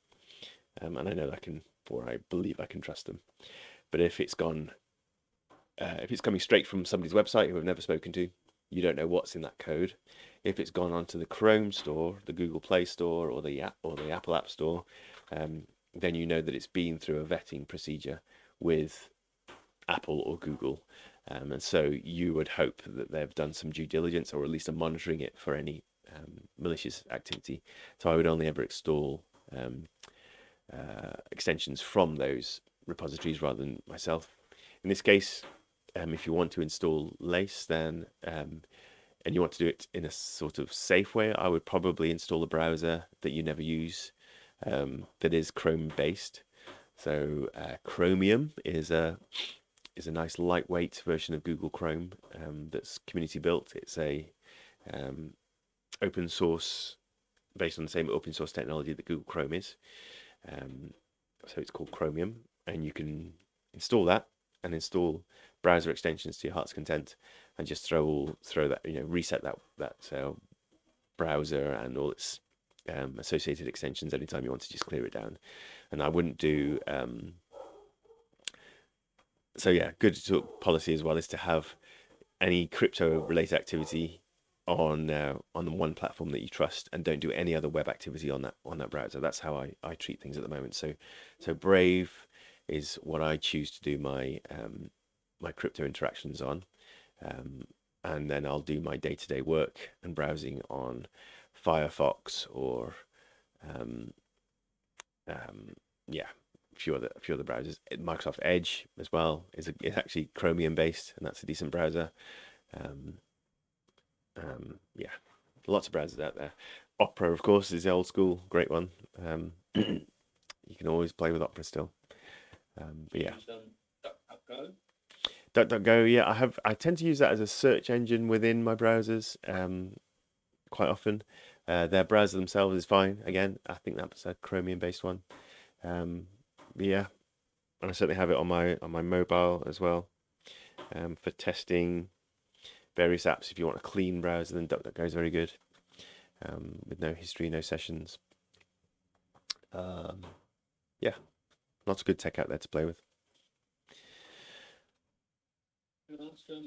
and I know I can, or I believe I can trust them. But if it's gone, if it's coming straight from somebody's website who I've never spoken to, you don't know what's in that code. If it's gone onto the Chrome store, the Google Play Store, or the Apple App Store, then you know that it's been through a vetting procedure with Apple or Google, and so you would hope that they've done some due diligence, or at least are monitoring it for any malicious activity. So I would only ever install extensions from those repositories rather than myself. In this case, if you want to install Lace, then and you want to do it in a sort of safe way, I would probably install a browser that you never use that is Chrome based. So Chromium is a nice lightweight version of Google Chrome that's community built. It's a open source, based on the same open source technology that Google Chrome is. So it's called Chromium, and you can install that and install browser extensions to your heart's content, and just throw that, reset that browser and all its associated extensions anytime you want to just clear it down. And I wouldn't do so yeah, good sort of policy as well is to have any crypto related activity on the one platform that you trust, and don't do any other web activity on that browser. That's how I treat things at the moment. So Brave is what I choose to do my my crypto interactions on, and then I'll do my day-to-day work and browsing on Firefox or a few other browsers. Microsoft Edge as well is actually Chromium based, and that's a decent browser. Lots of browsers out there. Opera, of course, is the old school great one. You can always play with Opera still. But yeah. DuckDuckGo, yeah, I tend to use that as a search engine within my browsers quite often. Their browser themselves is fine. Again, I think that's a Chromium based one. Yeah, and I certainly have it on my mobile as well for testing various apps. If you want a clean browser, then DuckDuckGo is very good with no history, no sessions. Yeah, lots of good tech out there to play with.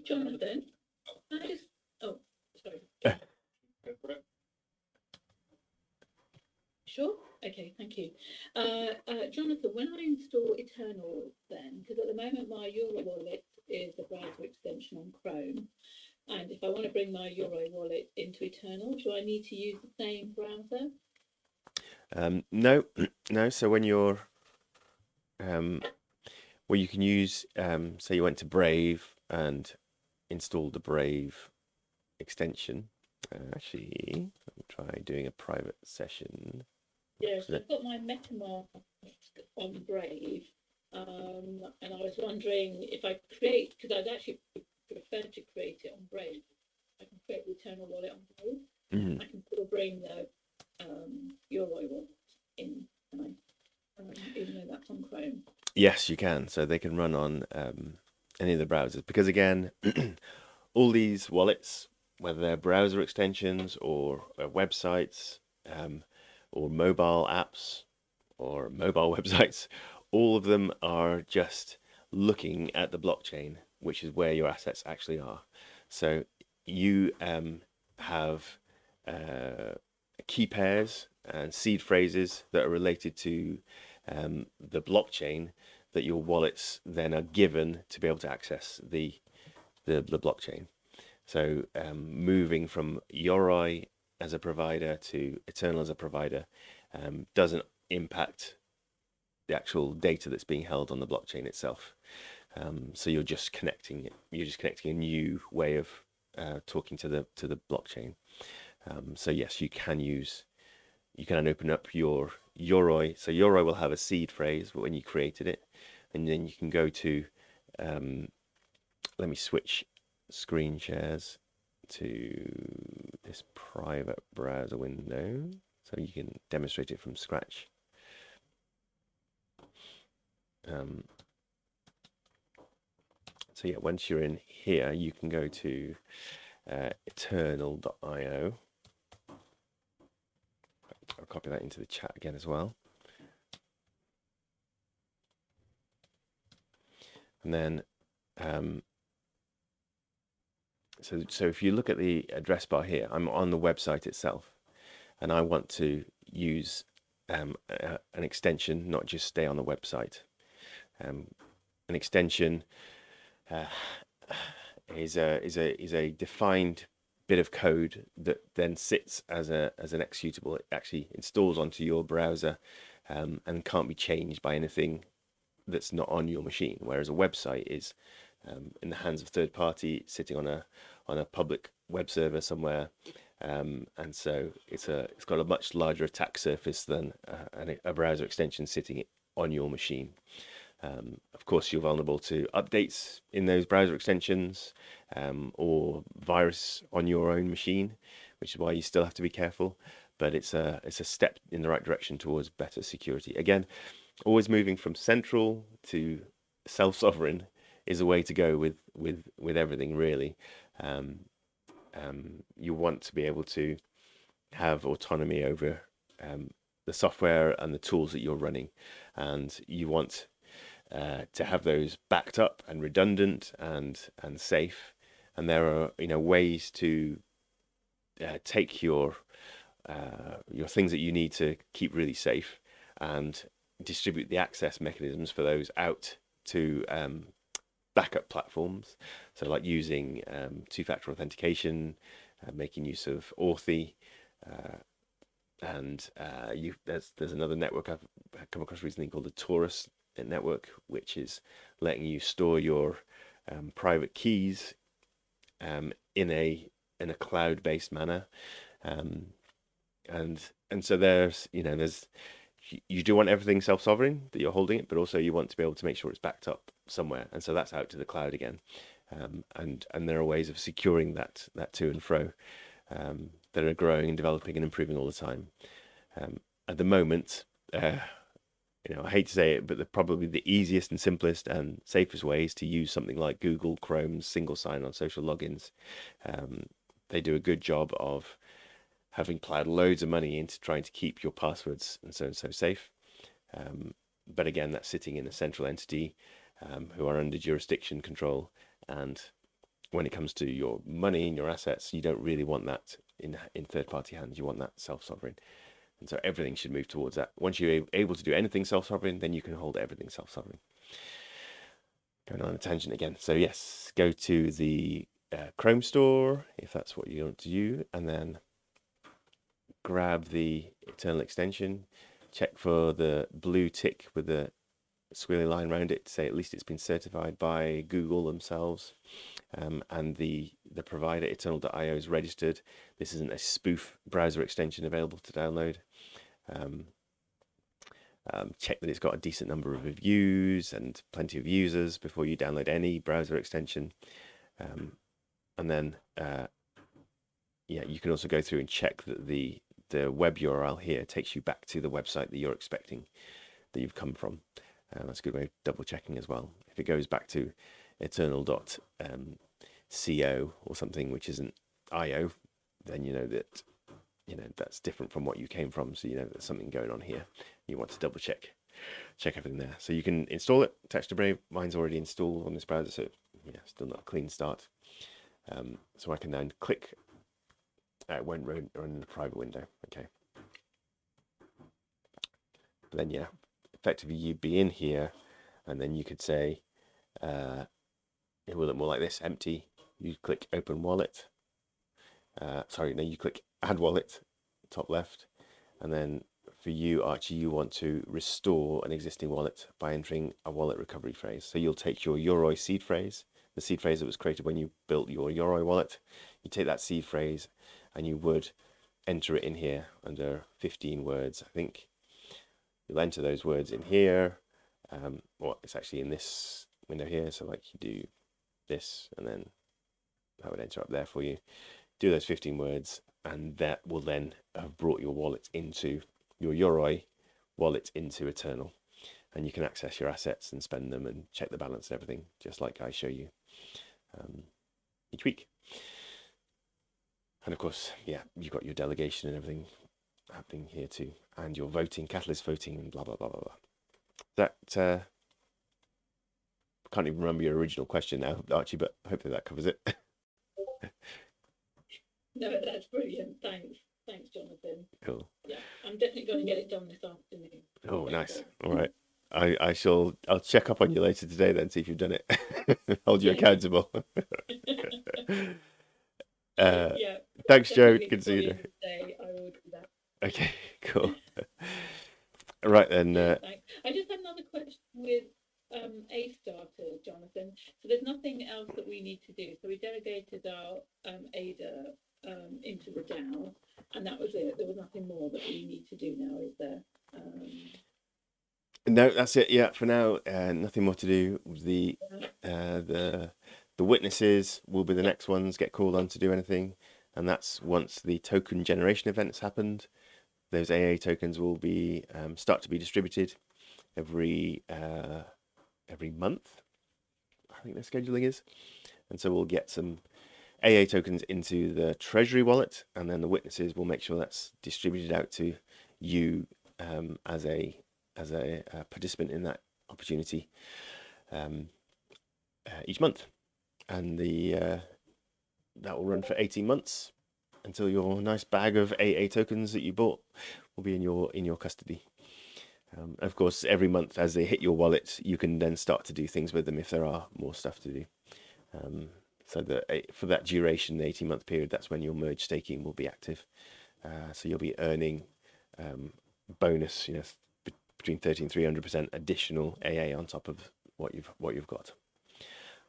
Jonathan, sorry. Sure. Okay, thank you. Jonathan, when I install Eternl then, because at the moment my Euro wallet is a browser extension on Chrome, and if I want to bring my Euro wallet into Eternl, do I need to use the same browser? No. So when you're, you can use, say you went to Brave and installed the Brave extension. Actually, let me try doing a private session. Yeah, so I've got my MetaMask on Brave, And I was wondering if I create, because I'd actually prefer to create it on Brave. I can create the Eternl wallet on Brave. Mhm. I can still bring the Euro wallet in, even though that's on Chrome. Yes, you can. So they can run on any of the browsers because again, all these wallets, whether they're browser extensions or websites or mobile apps or mobile websites, all of them are just looking at the blockchain, which is where your assets actually are. So you have key pairs and seed phrases that are related to the blockchain that your wallets then are given to be able to access the blockchain. So moving from Yoroi as a provider to Eternl as a provider doesn't impact the actual data that's being held on the blockchain itself. So you're just connecting it. You're just connecting a new way of talking to the blockchain. So yes, you can open up your Yoroi. So Yoroi will have a seed phrase when you created it, and then you can go to. Let me switch screen shares to this private browser window so you can demonstrate it from scratch. So yeah, once you're in here, you can go to Eternl.io. I'll copy that into the chat again as well. And then, so if you look at the address bar here, I'm on the website itself, and I want to use an extension, not just stay on the website. An extension is a defined bit of code that then sits as an executable. It actually installs onto your browser and can't be changed by anything that's not on your machine. Whereas a website is in the hands of third party, sitting on a public web server somewhere, and so it's got a much larger attack surface than a browser extension sitting on your machine. Of course, you're vulnerable to updates in those browser extensions or virus on your own machine, which is why you still have to be careful. But it's a step in the right direction towards better security. Again, always moving from central to self-sovereign is a way to go with everything, really. You want to be able to have autonomy over the software and the tools that you're running, and you want to have those backed up and redundant and safe. And there are ways to take your things that you need to keep really safe and distribute the access mechanisms for those out to backup platforms. So like using two-factor authentication, making use of Authy, and there's another network I've come across recently called the Taurus network, which is letting you store your private keys in a cloud-based manner, and so there's you do want everything self-sovereign that you're holding it, but also you want to be able to make sure it's backed up somewhere, and so that's out to the cloud again. And there are ways of securing that to and fro that are growing and developing and improving all the time. At the moment, I hate to say it, but probably the easiest and simplest and safest way is to use something like Google Chrome's single sign-on social logins. They do a good job of having plowed loads of money into trying to keep your passwords and so safe. But again, that's sitting in a central entity who are under jurisdiction control. And when it comes to your money and your assets, you don't really want that in third-party hands. You want that self-sovereign. And so everything should move towards that. Once you're able to do anything self-sovereign, then you can hold everything self-sovereign. Going on a tangent again. So yes, go to the Chrome store, if that's what you want to do, and then grab the Eternl extension, check for the blue tick with the squiggly line around it to say at least it's been certified by Google themselves, and the provider Eternl.io is registered. This isn't a spoof browser extension available to download. check that it's got a decent number of reviews and plenty of users before you download any browser extension. And then, yeah, you can also go through and check that the web URL here takes you back to the website that you're expecting that you've come from. That's a good way of double checking as well. If it goes back to eternl.co or something which isn't IO, then you know that that's different from what you came from. So you know there's something going on here. You want to double check everything there. So you can install it, attach to Brave. Mine's already installed on this browser, so yeah, still not a clean start. So I can then click. It won't run in the private window. Okay. But then yeah, effectively you'd be in here, and then you could say, it will look more like this, empty. You click open wallet. Sorry, no, you click add wallet, top left, and then for you, Archie, you want to restore an existing wallet by entering a wallet recovery phrase. So you'll take your Yoroi seed phrase, the seed phrase that was created when you built your Yoroi wallet. You take that seed phrase and you would enter it in here under 15 words, I think. You'll enter those words in here. Well, it's actually in this window here. So like you do this, and then that would enter up there for you. Do those 15 words, and that will then have brought your wallet into your Yoroi wallet into Eternl, and you can access your assets and spend them and check the balance and everything, just like I show you each week. And of course, yeah, you've got your delegation and everything happening here too, and your voting, Catalyst voting, and blah blah blah blah blah. That I can't even remember your original question now, Archie, but hopefully that covers it. No, that's brilliant. Thanks, Jonathan. Cool. Yeah, I'm definitely going to get it done this afternoon. Oh, nice. All right. I'll check up on you later today then, see if you've done it. Hold you accountable. Yeah. Thanks, Joe. definitely Good to see you. before the end of the day, I will do that. Okay, cool. Right then. Thanks. I just had another question with Astarter, Jonathan. So there's nothing else that we need to do. So we delegated our ADA into the DAO, and that was it. There was nothing more that we need to do now, is there? No, that's it. Yeah, for now, nothing more to do. The witnesses will be the next ones get called on to do anything, and that's once the token generation event has happened. Those AA tokens will be start to be distributed every month. I think their scheduling is, and so we'll get some AA tokens into the Treasury wallet, and then the witnesses will make sure that's distributed out to you as a participant in that opportunity each month, and that will run for 18 months until your nice bag of AA tokens that you bought will be in your custody. Of course, every month as they hit your wallet, you can then start to do things with them if there are more stuff to do. So that for that duration, the 18-month period, that's when your merge staking will be active. So you'll be earning bonus, between 30 and 300% additional AA on top of what you've got.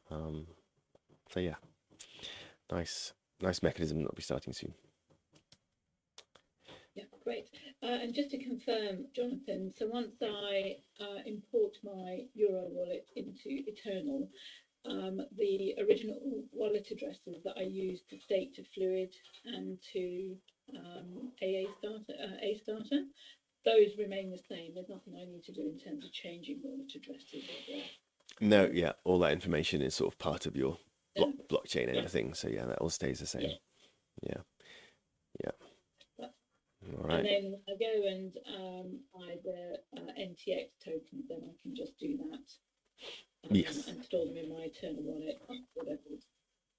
So yeah, nice mechanism that'll be starting soon. Yeah, great. And just to confirm, Jonathan, so once I import my Euro wallet into Eternl, the original wallet addresses that I used to stake to Fluid and to Astarter, those remain the same. There's nothing I need to do in terms of changing wallet addresses. No, yeah, all that information is sort of part of your blockchain and everything. So yeah, that all stays the same. Yeah. All right. And then I go and buy the NTX tokens, then I can just do that. Yes. And store them in my Eternl wallet, whatever.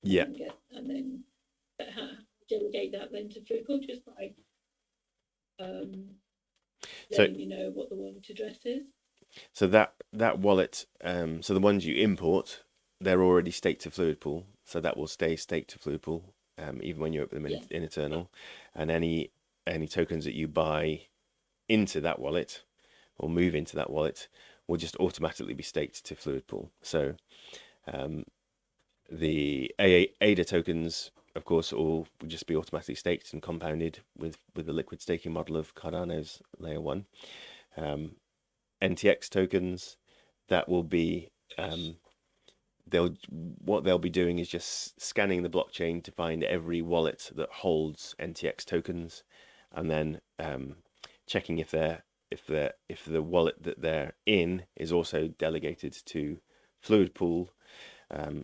Yeah. And then delegate that then to Fluid, just by letting you know what the wallet address is. So that wallet, so the ones you import, they're already staked to Fluid Pool, so that will stay staked to Fluid Pool, even when you open them in Eternl. And any tokens that you buy into that wallet or move into that wallet will just automatically be staked to Fluid Pool. So the ADA tokens, of course, all will just be automatically staked and compounded with the liquid staking model of Cardano's layer 1. NTX tokens. That will be what they'll be doing is just scanning the blockchain to find every wallet that holds NTX tokens, and then checking if the wallet that they're in is also delegated to Fluid Pool,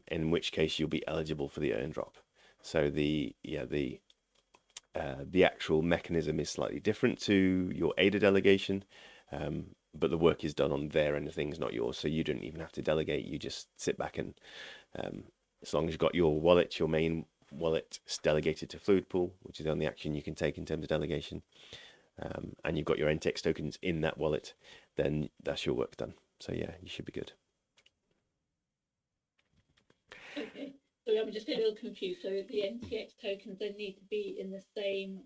in which case you'll be eligible for the Earndrop. So the actual mechanism is slightly different to your ADA delegation, but the work is done on their end of things, not yours. So you don't even have to delegate. You just sit back and, as long as you've got your wallet, your main wallet, delegated to Fluid Pool, which is the only action you can take in terms of delegation, and you've got your NTX tokens in that wallet, then that's your work done. So yeah, you should be good. Okay, so I'm just a little confused. So the NTX tokens, they need to be in the same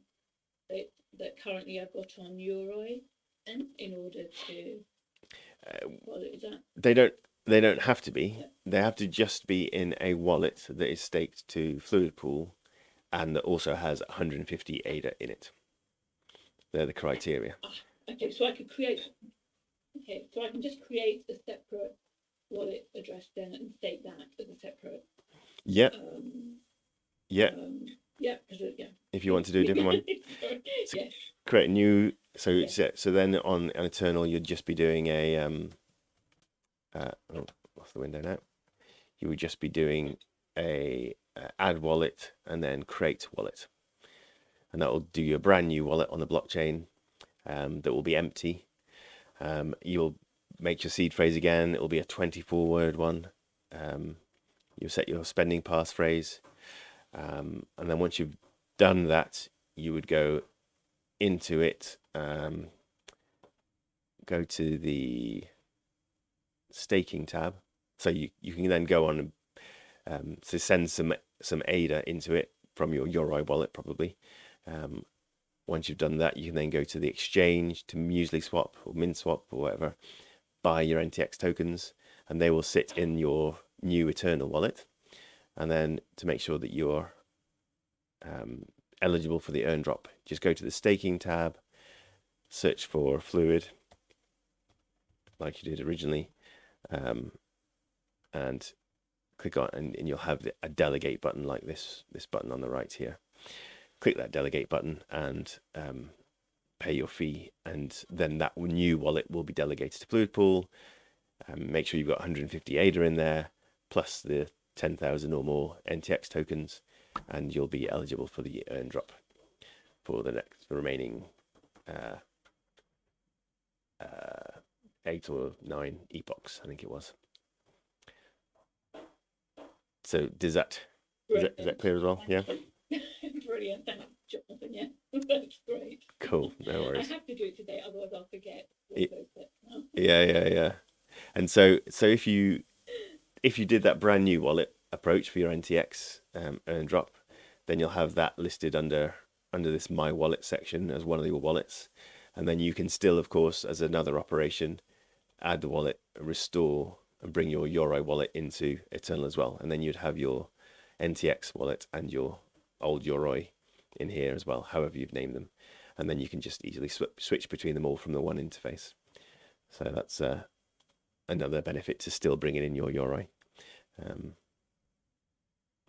that currently I've got on Euroi, and in order to what is that? They don't have to be. Yeah. They have to just be in a wallet that is staked to Fluid Pool, and that also has 150 ADA in it. They're the criteria. Okay, so I could create. Okay, so I can just create a separate wallet address then and stake that as a separate. Yeah. Yeah. If you want to do a different one, yeah. Create a new. So then on Eternl, you'd just be doing a off the window now. You would just be doing a add wallet and then create wallet, and that will do you a brand new wallet on the blockchain that will be empty. You'll make your seed phrase again. It will be a 24-word one. You'll set your spending passphrase, and then once you've done that, you would go into it, go to the staking tab. So you can then go on and so send some ADA into it from your Euroi wallet probably. Once you've done that, you can then go to the exchange to Muesli Swap or MinSwap or whatever, buy your NTX tokens, and they will sit in your new Eternl wallet. And then to make sure that you're eligible for the Earndrop, just go to the staking tab, search for Fluid, like you did originally, and click on, and you'll have a delegate button like this button on the right here. Click that delegate button and pay your fee, and then that new wallet will be delegated to Fluid Pool. Make sure you've got 150 ADA in there, plus the 10,000 or more NTX tokens, and you'll be eligible for the Earndrop for the remaining 8 or 9 epochs, I think it was. So is that clear as well? Yeah. Brilliant, thanks, Jonathan. Yeah, that's great. Cool, no worries. I have to do it today, otherwise I'll forget. Yeah. And so if you did that brand new wallet approach for your NTX Earndrop, then you'll have that listed under this My Wallet section as one of your wallets, and then you can still, of course, as another operation, add the wallet, restore, and bring your Euroi wallet into Eternl as well, and then you'd have your NTX wallet and your old Euroi in here as well, however you've named them, and then you can just easily switch between them all from the one interface. So that's another benefit to still bringing in your Euroi.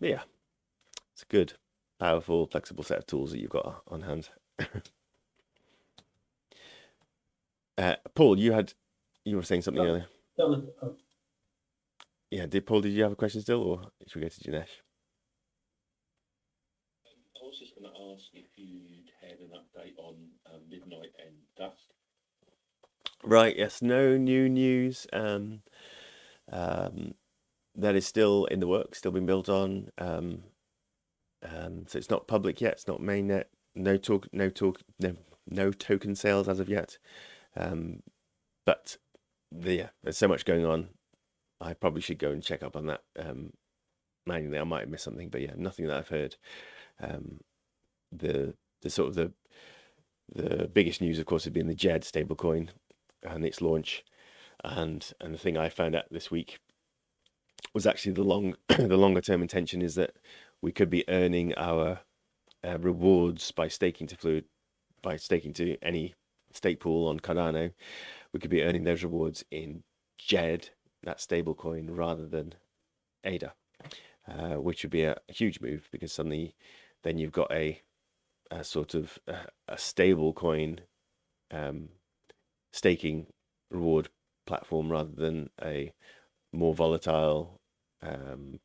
But yeah, it's a good, powerful, flexible set of tools that you've got on hand. Paul, you were saying something earlier. Yeah, Paul, did you have a question still, or should we go to Janesh? I was just going to ask if you'd had an update on Midnight and Dusk. Right, yes, no new news. That is still in the works, still being built on. So it's not public yet. It's not mainnet. No token sales as of yet. But there's so much going on. I probably should go and check up on that manually. I might have missed something, but yeah, nothing that I've heard. The biggest news, of course, has been the JED stablecoin and its launch, and the thing I found out this week was actually the longer term intention is that we could be earning our rewards by staking to Fluid, by staking to any stake pool on Cardano. we could be earning those rewards in JED, that stable coin, rather than ADA, which would be a huge move, because suddenly then you've got a sort of a stable coin staking reward platform rather than a more volatile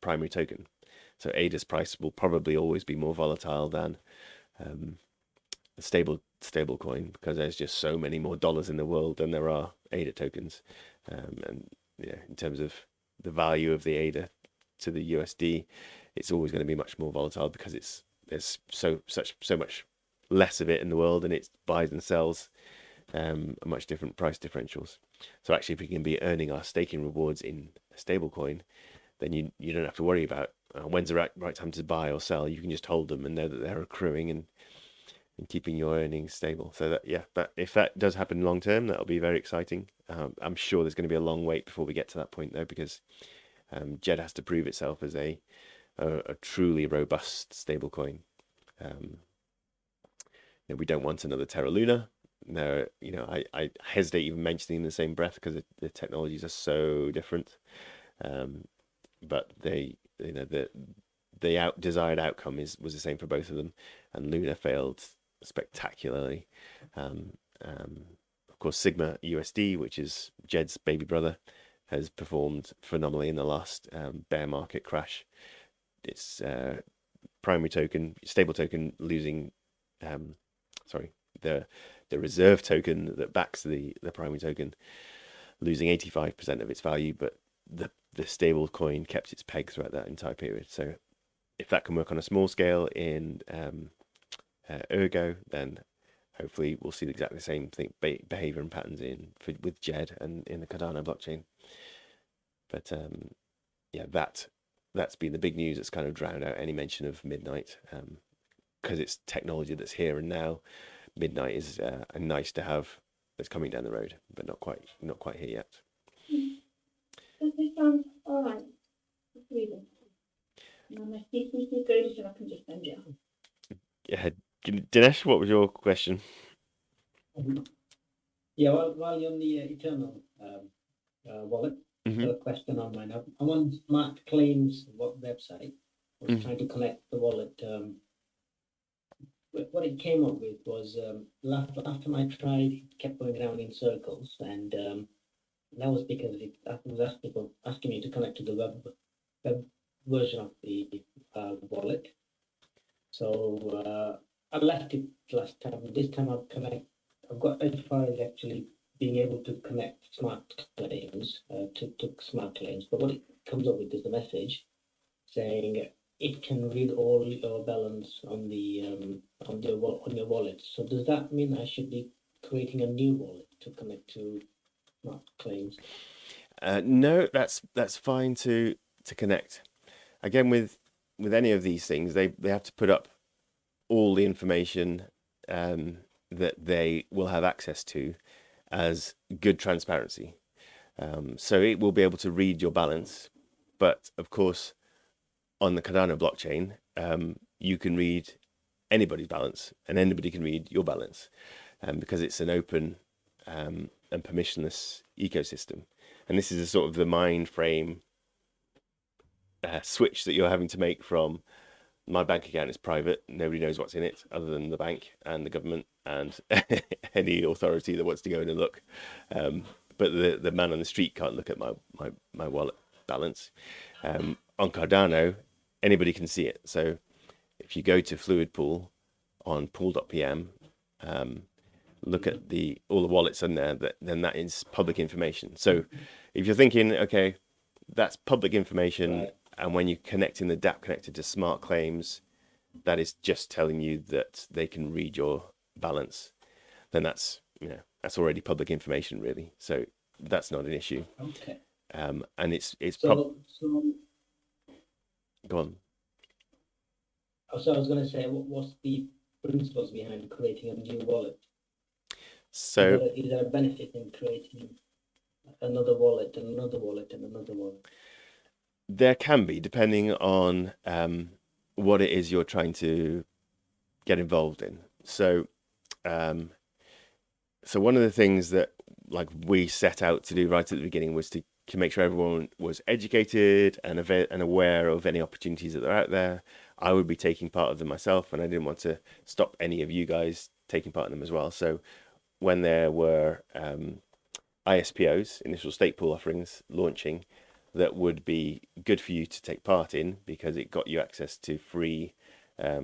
primary token. So ADA's price will probably always be more volatile than a stable coin, because there's just so many more dollars in the world than there are ADA tokens. And in terms of the value of the ADA to the USD, it's always going to be much more volatile, because there's so much less of it in the world, and it buys and sells much different price differentials. So actually, if we can be earning our staking rewards in a stable coin, then you don't have to worry about when's the right time to buy or sell. You can just hold them and know that they're accruing and keeping your earnings stable. So but if that does happen long term, that'll be very exciting. I'm sure there's going to be a long wait before we get to that point, though, because JED has to prove itself as a truly robust stable coin. We don't want another Terra Luna. No, I hesitate even mentioning in the same breath, because the technologies are so different. But the desired outcome was the same for both of them, and Luna failed spectacularly. Of course, Sigma USD, which is JED's baby brother, has performed phenomenally in the last bear market crash. Its primary token, stable token, losing, the reserve token that backs the primary token, losing 85% of its value, but the stable coin kept its peg throughout that entire period. So if that can work on a small scale in Ergo, then hopefully we'll see exactly the same thing, behavior and patterns with JED and in the Cardano blockchain. But that's been the big news. It's kind of drowned out any mention of Midnight, because it's technology that's here and now. Midnight is a nice to have that's coming down the road, but not quite here yet. Does this sound all right? Reading. My CCC goes, and I can just send it on. Yeah, Dinesh, what was your question? Yeah, while you're on the Eternl wallet, a question on mine. I'm on Smart Claims website. I was trying to connect the wallet. What it came up with was last time I tried, it kept going around in circles, and that was because it was asking me to connect to the web version of the wallet. So I left it last time. This time I've got as far as actually being able to connect Smart Claims to Smart Claims. But what it comes up with is a message saying it can read all your balance on your wallet. So does that mean I should be creating a new wallet to connect to Smart Claims? No, that's fine to connect. Again, with any of these things, they have to put up all the information that they will have access to as good transparency. So it will be able to read your balance, but of course, on the Cardano blockchain, you can read anybody's balance, and anybody can read your balance, because it's an open and permissionless ecosystem. And this is a sort of the mind frame switch that you're having to make from my bank account is private, nobody knows what's in it other than the bank and the government and any authority that wants to go in and look. But the man on the street can't look at my wallet balance. On Cardano, anybody can see it. So if you go to Fluid Pool on pool.pm, look at all the wallets in there, then that is public information. So if you're thinking, okay, that's public information, right, and when you connect in the dApp connected to Smart Claims, that is just telling you that they can read your balance, then that's already public information, really. So that's not an issue. Okay. And it's so go on. So I was going to say, what's the principles behind creating a new wallet? So is there a benefit in creating another wallet and another wallet and another wallet? There can be, depending on what it is you're trying to get involved in. So, so one of the things that like we set out to do right at the beginning was to make sure everyone was educated and aware of any opportunities that are out there. I would be taking part of them myself, and I didn't want to stop any of you guys taking part in them as well. So when there were ISPOs, initial stake pool offerings, launching, that would be good for you to take part in because it got you access to free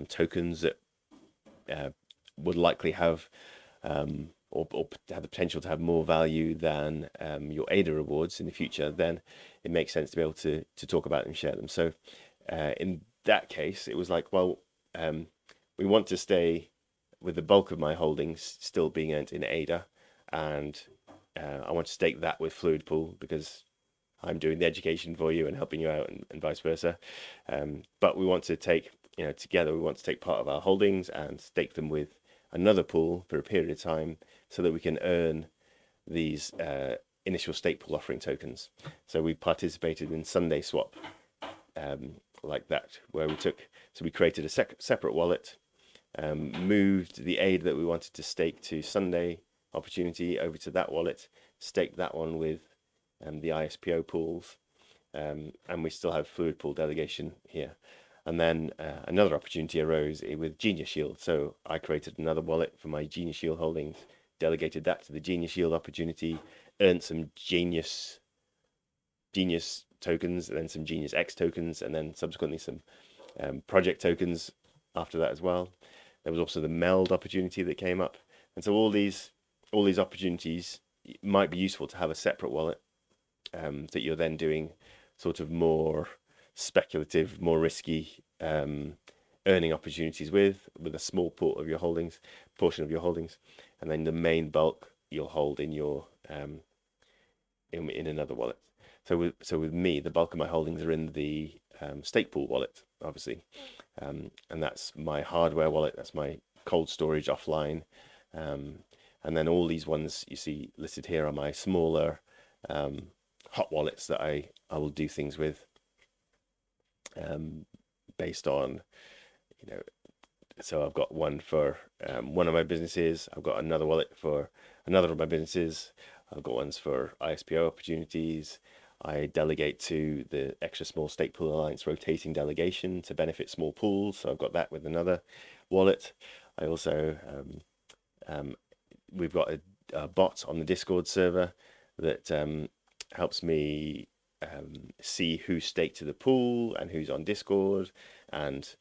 tokens that would likely have or have the potential to have more value than your ADA rewards in the future, then it makes sense to be able to talk about and share them. So in that case, it was like, well, we want to stay with the bulk of my holdings still being earned in ADA, and I want to stake that with Fluid Pool because I'm doing the education for you and helping you out, and vice versa. But we want to take, together, we want to take part of our holdings and stake them with another pool for a period of time so that we can earn these initial stake pool offering tokens. So we participated in Sunday Swap like that, where we created a separate wallet, moved the aid that we wanted to stake to Sunday Opportunity over to that wallet, staked that one with the ISPO pools, and we still have Fluid Pool delegation here. And then another opportunity arose with Genius Shield. So I created another wallet for my Genius Shield holdings, delegated that to the Genius Shield opportunity, earned some Genius tokens, and then some Genius X tokens, and then subsequently some project tokens after that as well. There was also the Meld opportunity that came up. And so all these opportunities might be useful to have a separate wallet that you're then doing sort of more speculative, more risky earning opportunities with a small portion of your holdings, and then the main bulk you'll hold in your in another wallet. So with me, the bulk of my holdings are in the stake pool wallet, obviously, and that's my hardware wallet. That's my cold storage offline, and then all these ones you see listed here are my smaller hot wallets that I will do things with based on, so I've got one for one of my businesses, I've got another wallet for another of my businesses, I've got ones for ISPO opportunities. I delegate to the Extra Small Stake Pool Alliance rotating delegation to benefit small pools, so I've got that with another wallet. I also we've got a bot on the Discord server that helps me see who's staked to the pool and who's on Discord, and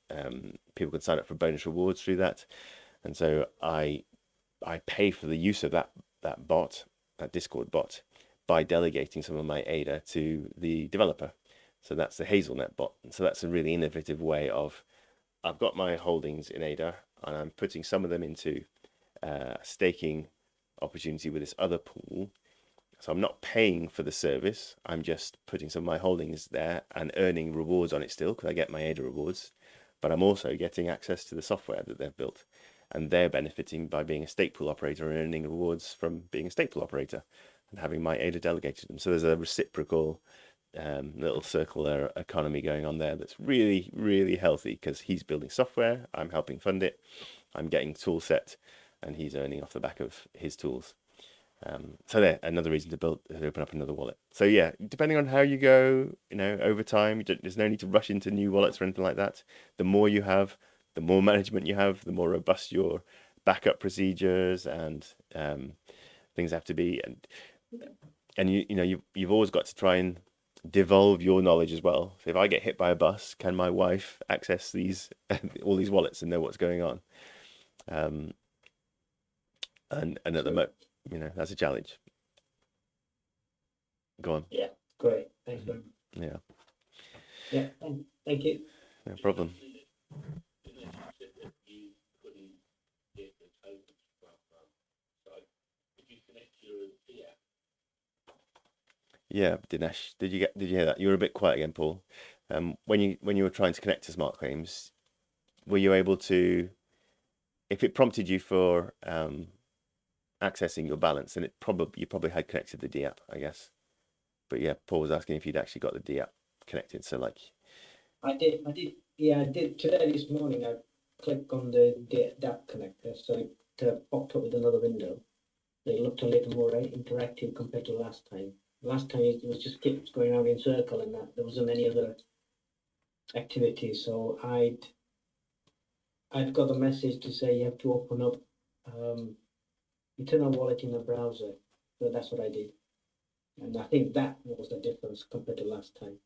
people can sign up for bonus rewards through that. And so I pay for the use of that bot, that Discord bot, by delegating some of my ADA to the developer. So that's the Hazelnet bot. So that's a really innovative way of, I've got my holdings in ADA and I'm putting some of them into a staking opportunity with this other pool. So I'm not paying for the service. I'm just putting some of my holdings there and earning rewards on it still because I get my ADA rewards. But I'm also getting access to the software that they've built. And they're benefiting by being a stake pool operator and earning rewards from being a stake pool operator and having my ADA delegated to them. So there's a reciprocal little circular economy going on there that's really, really healthy because he's building software, I'm helping fund it, I'm getting tool set, and he's earning off the back of his tools. So there, another reason to open up another wallet. So yeah, depending on how you go, over time, there's no need to rush into new wallets or anything like that. The more you have, the more management you have, the more robust your backup procedures and things have to be. And you've always got to try and devolve your knowledge as well. So if I get hit by a bus, can my wife access all these wallets and know what's going on? And at the moment, that's a challenge. Go on. Yeah, great. Thanks, Ben. Yeah. Yeah, thank you. No problem. Yeah, Dinesh, did you hear that? You were a bit quiet again, Paul. When you were trying to connect to smart claims, were you able to, if it prompted you for accessing your balance, then you probably had connected the D app, I guess. But yeah, Paul was asking if you'd actually got the D app connected. So like, I did. Yeah, I did today. This morning, I clicked on the app connector, so it popped up with another window. They looked a little more interactive compared to last time. Last time it was just kept going around in circle, and that there wasn't any other activity. So I'd got a message to say you have to open up Eternl wallet in a browser. So that's what I did, and I think that was the difference compared to last time.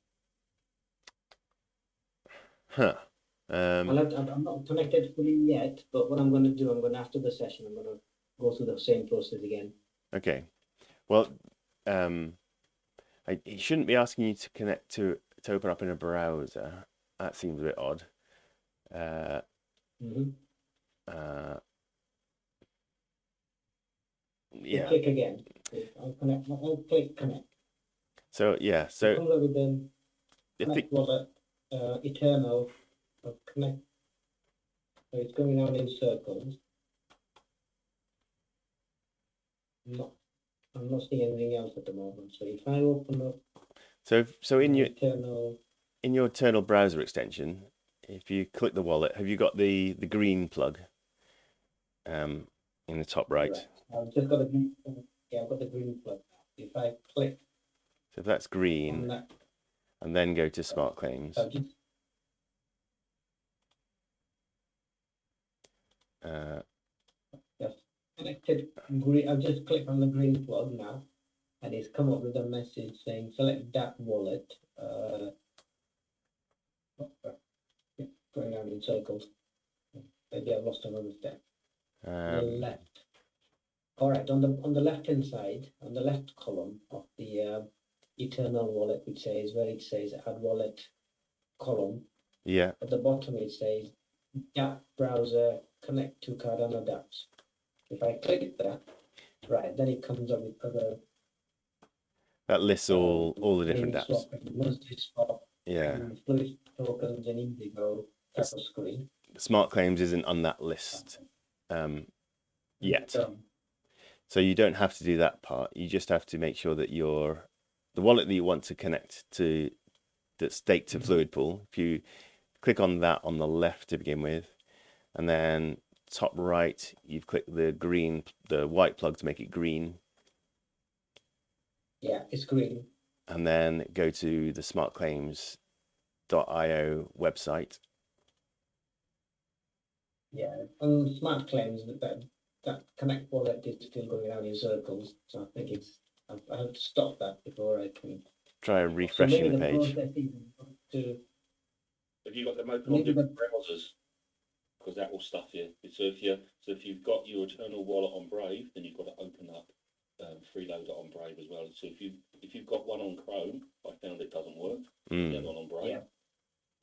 Huh. I'm not connected fully yet, but what I'm going to do, after the session, I'm going to go through the same process again. Okay. Well, he shouldn't be asking you to connect to open up in a browser. That seems a bit odd. Yeah. Click again. I'll connect. I'll click connect. So yeah. So comes up with the connect wallet, Eternl, connect. So it's going around in circles. I'm not seeing anything else at the moment. So if I open up, so in your Eternl, Eternl browser extension, if you click the wallet, have you got the green plug? In the top right. I've just got the green. Yeah, I've got the green plug. If I click, so if that's green, that, and then go to smart claims. Yes, connected green. I've just clicked on the green plug now, and it's come up with a message saying select that wallet. Going around in circles. Maybe I've lost another step. Left. All right, on the left hand side, on the left column of the Eternl wallet, which says where it says add wallet column. Yeah. At the bottom it says app browser connect to Cardano dApps. If I click that, right, then it comes up with other. That lists all the different apps. Yeah. Fluid tokens and Indigo type of screen. Smart claims isn't on that list yet. So you don't have to do that part. You just have to make sure that the wallet that you want to connect to, that's staked to Fluid Pool. If you click on that on the left to begin with, and then top right, you've clicked the white plug to make it green. Yeah, it's green. And then go to the smartclaims.io website. Yeah, on smart claims that connect wallet is still going around in circles. So I think I have to stop that before I can try refreshing the page. Have you got them open on different browsers? Because that will stuff you. So if you've got your Eternl wallet on Brave, then you've got to open up Freeloader on Brave as well. So if you've got one on Chrome, I found it doesn't work. You have one on Brave. Yeah.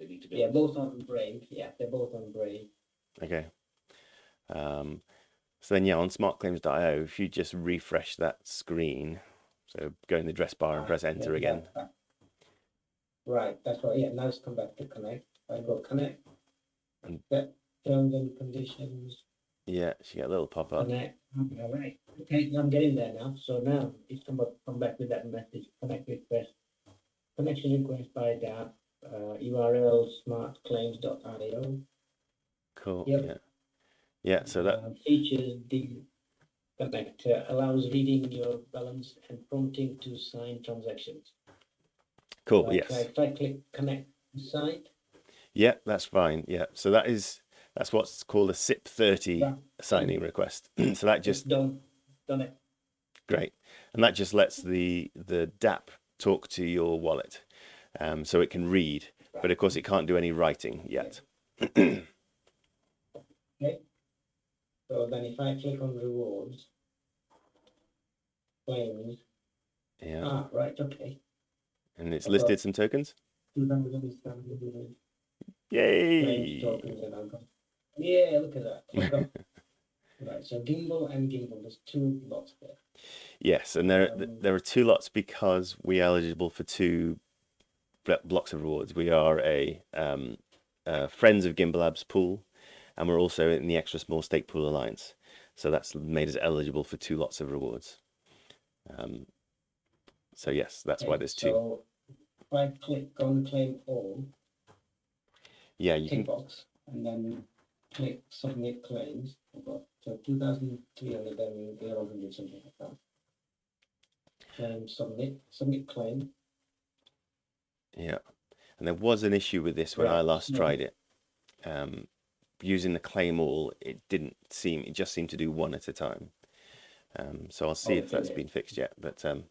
They need to be. Yeah, both on Brave. Yeah, they're both on Brave. Okay. So then, on smartclaims.io, if you just refresh that screen, so go in the address bar and press enter again. Right, that's right. Yeah, now it's come back to connect. I go connect. And set terms and conditions. Yeah, you get a little pop up. Connect. All right. Okay, I'm getting there now. So now it's come back with that message. Connect request. Connection request by dApp. URL smartclaims.io. Cool. Yep. Yeah, so that features the connector allows reading your balance and prompting to sign transactions. cool. So Yes. If I click connect site. Yeah, that's fine. Yeah, so that's what's called a SIP30 signing request. So that just done it. Great, and that just lets the dApp talk to your wallet, so it can read, but of course it can't do any writing yet. Okay. So then if I click on rewards, claims. Yeah. Right, okay. And it's listed some tokens. Yay! Tokens and yeah, look at that. Right, so Gimbal and Gimbal, there's two lots there. Yes, and there are two lots because we're eligible for two blocks of rewards. We are a Friends of Gimbal Labs pool, and we're also in the Extra Small Stake Pool Alliance. So that's made us eligible for two lots of rewards. So yes, that's why there's two. So if I click on claim all, yeah, you can box, and then click submit claims. I've got So 2,300, then 1,100, something like that. Submit claim. Yeah, and there was an issue with this when I last Yeah. tried it. Using the claim all, it just seemed to do one at a time. So I'll see if that's been fixed yet, but I'm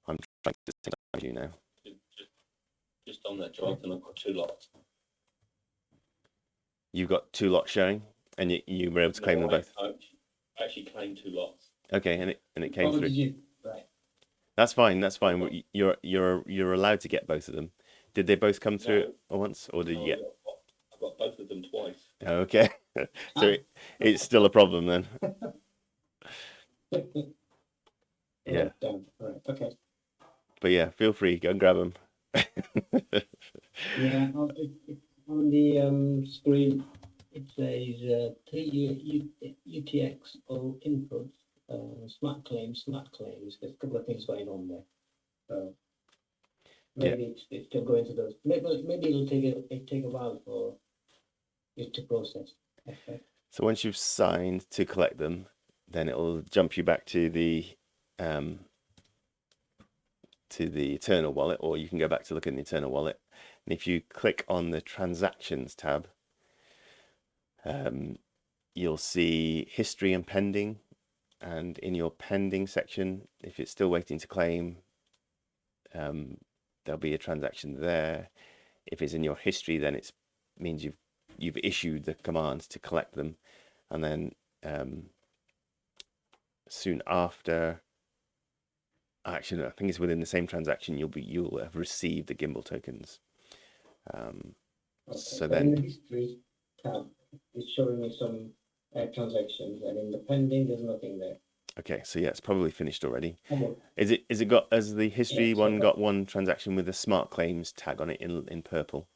trying to think you now. Just on that, Jonathan, I've got 2 lots. You've got 2 lots showing, and you were able to claim them both. I actually claimed 2 lots. Okay, and it came through. Right. That's fine. That's fine. You're allowed to get both of them. Did they both come through at once, or did you get? I've got both of them twice. Okay, so it's still a problem then. Yeah. Right. Okay. But yeah, feel free, go and grab them. Yeah, on the screen it says 3 UTX or inputs, smart claims. There's a couple of things going on there. So maybe it's still going to those. Maybe it'll take a while for it to process. Okay. So once you've signed to collect them, then it'll jump you back to the Eternl wallet, or you can go back to look at the Eternl wallet. And if you click on the transactions tab, you'll see history and pending. And in your pending section, if it's still waiting to claim, there'll be a transaction there. If it's in your history, then it means you've issued the commands to collect them, and then soon after, actually, no, I think it's within the same transaction, you'll have received the Gimbal tokens. So then in the history tab, it's showing me some transactions, and in the pending, there's nothing there. Okay, so yeah, it's probably finished already. Okay. Has the history one got one transaction with a smart claims tag on it in purple?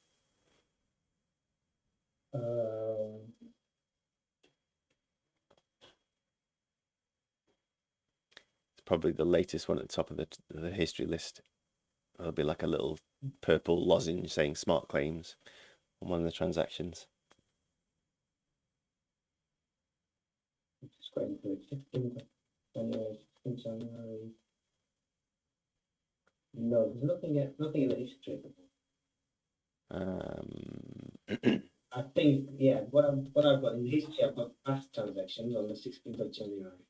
It's probably the latest one at the top of the history list. There'll be like a little purple lozenge saying smart claims on one of the transactions. Just going through it. January. No, there's nothing in the history. I think, yeah, what I've got in the history, I've got past transactions on the 16th of January.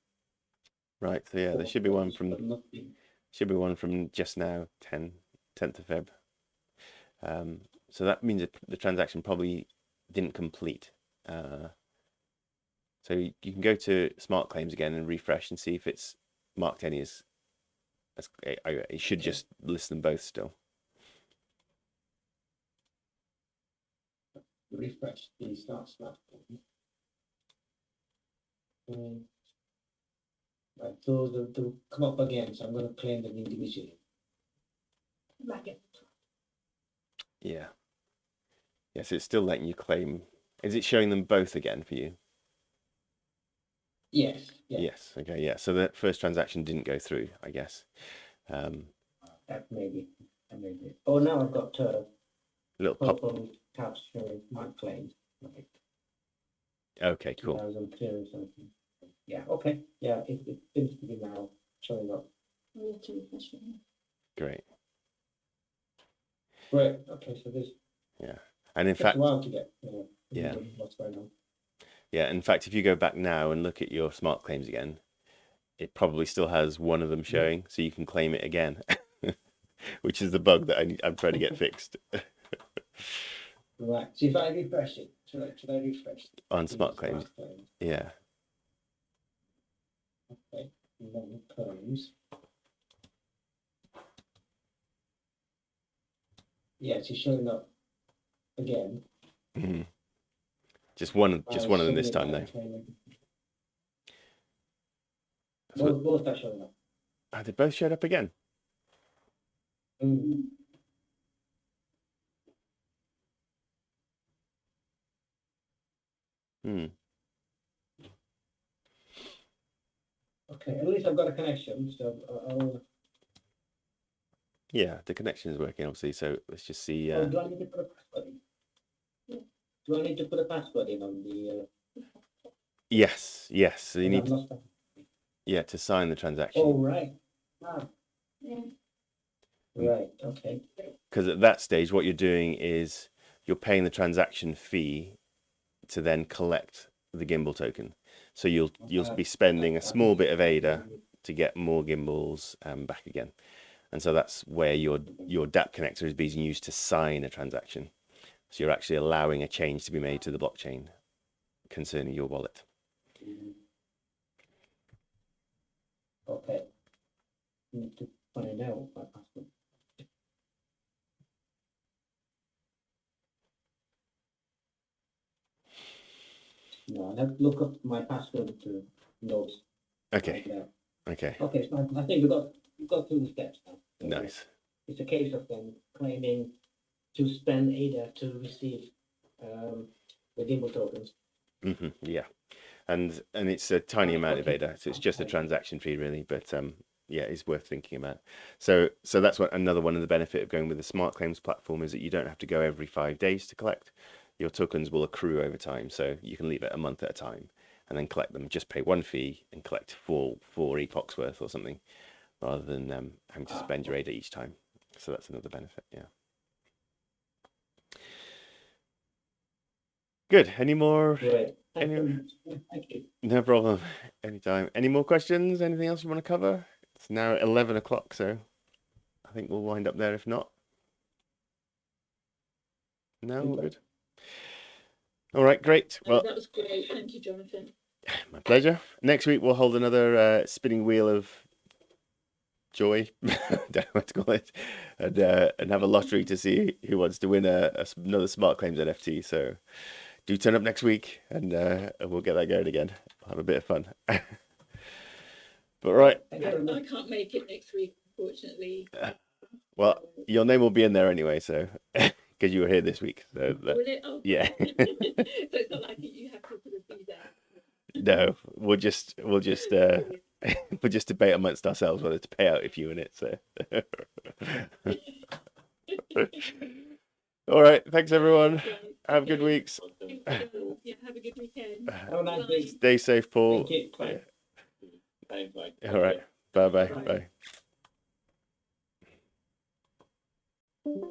Right, so yeah, there should be one from just now, 10th of Feb. So that means that the transaction probably didn't complete. So you can go to smart claims again and refresh and see if it's marked any as it should just list them both still. Refresh the start smart. Right, so they'll come up again, so I'm going to claim them individually. Yeah. Yes, it's still letting you claim. Is it showing them both again for you? Yes. Yeah. Yes. Okay. Yeah. So that first transaction didn't go through, I guess. That maybe. Oh, now I've got little pop. Tabs showing my claims. Right. Okay. Cool. 2,300 something. Yeah. Okay. Yeah. It seems to be now showing up. Great. Great. Okay. So this. Yeah. And in fact. A while to get. Yeah. What's going on? Yeah, in fact, if you go back now and look at your smart claims again, it probably still has one of them showing, so you can claim it again, which is the bug that I'm trying to get fixed. Right. So if I refresh it, should I refresh it? On smart claims? Yeah. Okay. And then claims. Yeah, it's showing up again. Mm-hmm. Just one of them this time, though. Both are showing up. They both showed up again. Mm. Hmm. Okay, at least I've got a connection, so I'll... Yeah, the connection is working, obviously, so let's just see... do I need to put a password in? Yeah. Do I need to put a password in on the... Yes, yes. So you And need I've lost that. to sign the transaction. Oh, right. Ah, Yeah. right, okay. Because at that stage, what you're doing is you're paying the transaction fee to then collect the gimbal token. So you'll be spending a small bit of ADA to get more gimbals back again. And so that's where your DApp connector is being used to sign a transaction. So you're actually allowing a change to be made to the blockchain concerning your wallet. Okay. Need to find out my password. No, I'll have to look up my password to notes. Okay. Find out. Okay. Okay, so I think we've got through the steps now. So Nice. It's a case of them claiming to spend ADA to receive the gimbal tokens. Yeah. And it's a tiny amount of ADA, so it's just a transaction fee really, but yeah, it's worth thinking about. So that's another one of the benefit of going with the smart claims platform is that you don't have to go every 5 days to collect. Your tokens will accrue over time, so you can leave it a month at a time and then collect them. Just pay one fee and collect four epochs worth or something, rather than having to spend your ADA each time. So that's another benefit. Yeah. Good. Any more? Great. Thank you. No problem. Anytime. Any more questions? Anything else you want to cover? It's now 11 o'clock, so I think we'll wind up there if not. No, we're good. All right, great. No, Well, that was great. Thank you, Jonathan. my pleasure. Next week we'll hold another spinning wheel of joy, don't know what to call it, and have a lottery to see who wants to win another Smart Claims NFT. So do turn up next week, and we'll get that going again. We'll have a bit of fun. But right. I can't make it next week, unfortunately. Well, your name will be in there anyway, so because you were here this week. So Will it? Oh. yeah. So it's not like you have to sort of be there. No, we'll just we'll just debate amongst ourselves whether to pay out if you win it. So. All right. Thanks, everyone. Have good weeks. Yeah, have a good weekend. Have a nice week. Stay safe, Paul. Thank you. Bye. All right. Bye-bye. Bye.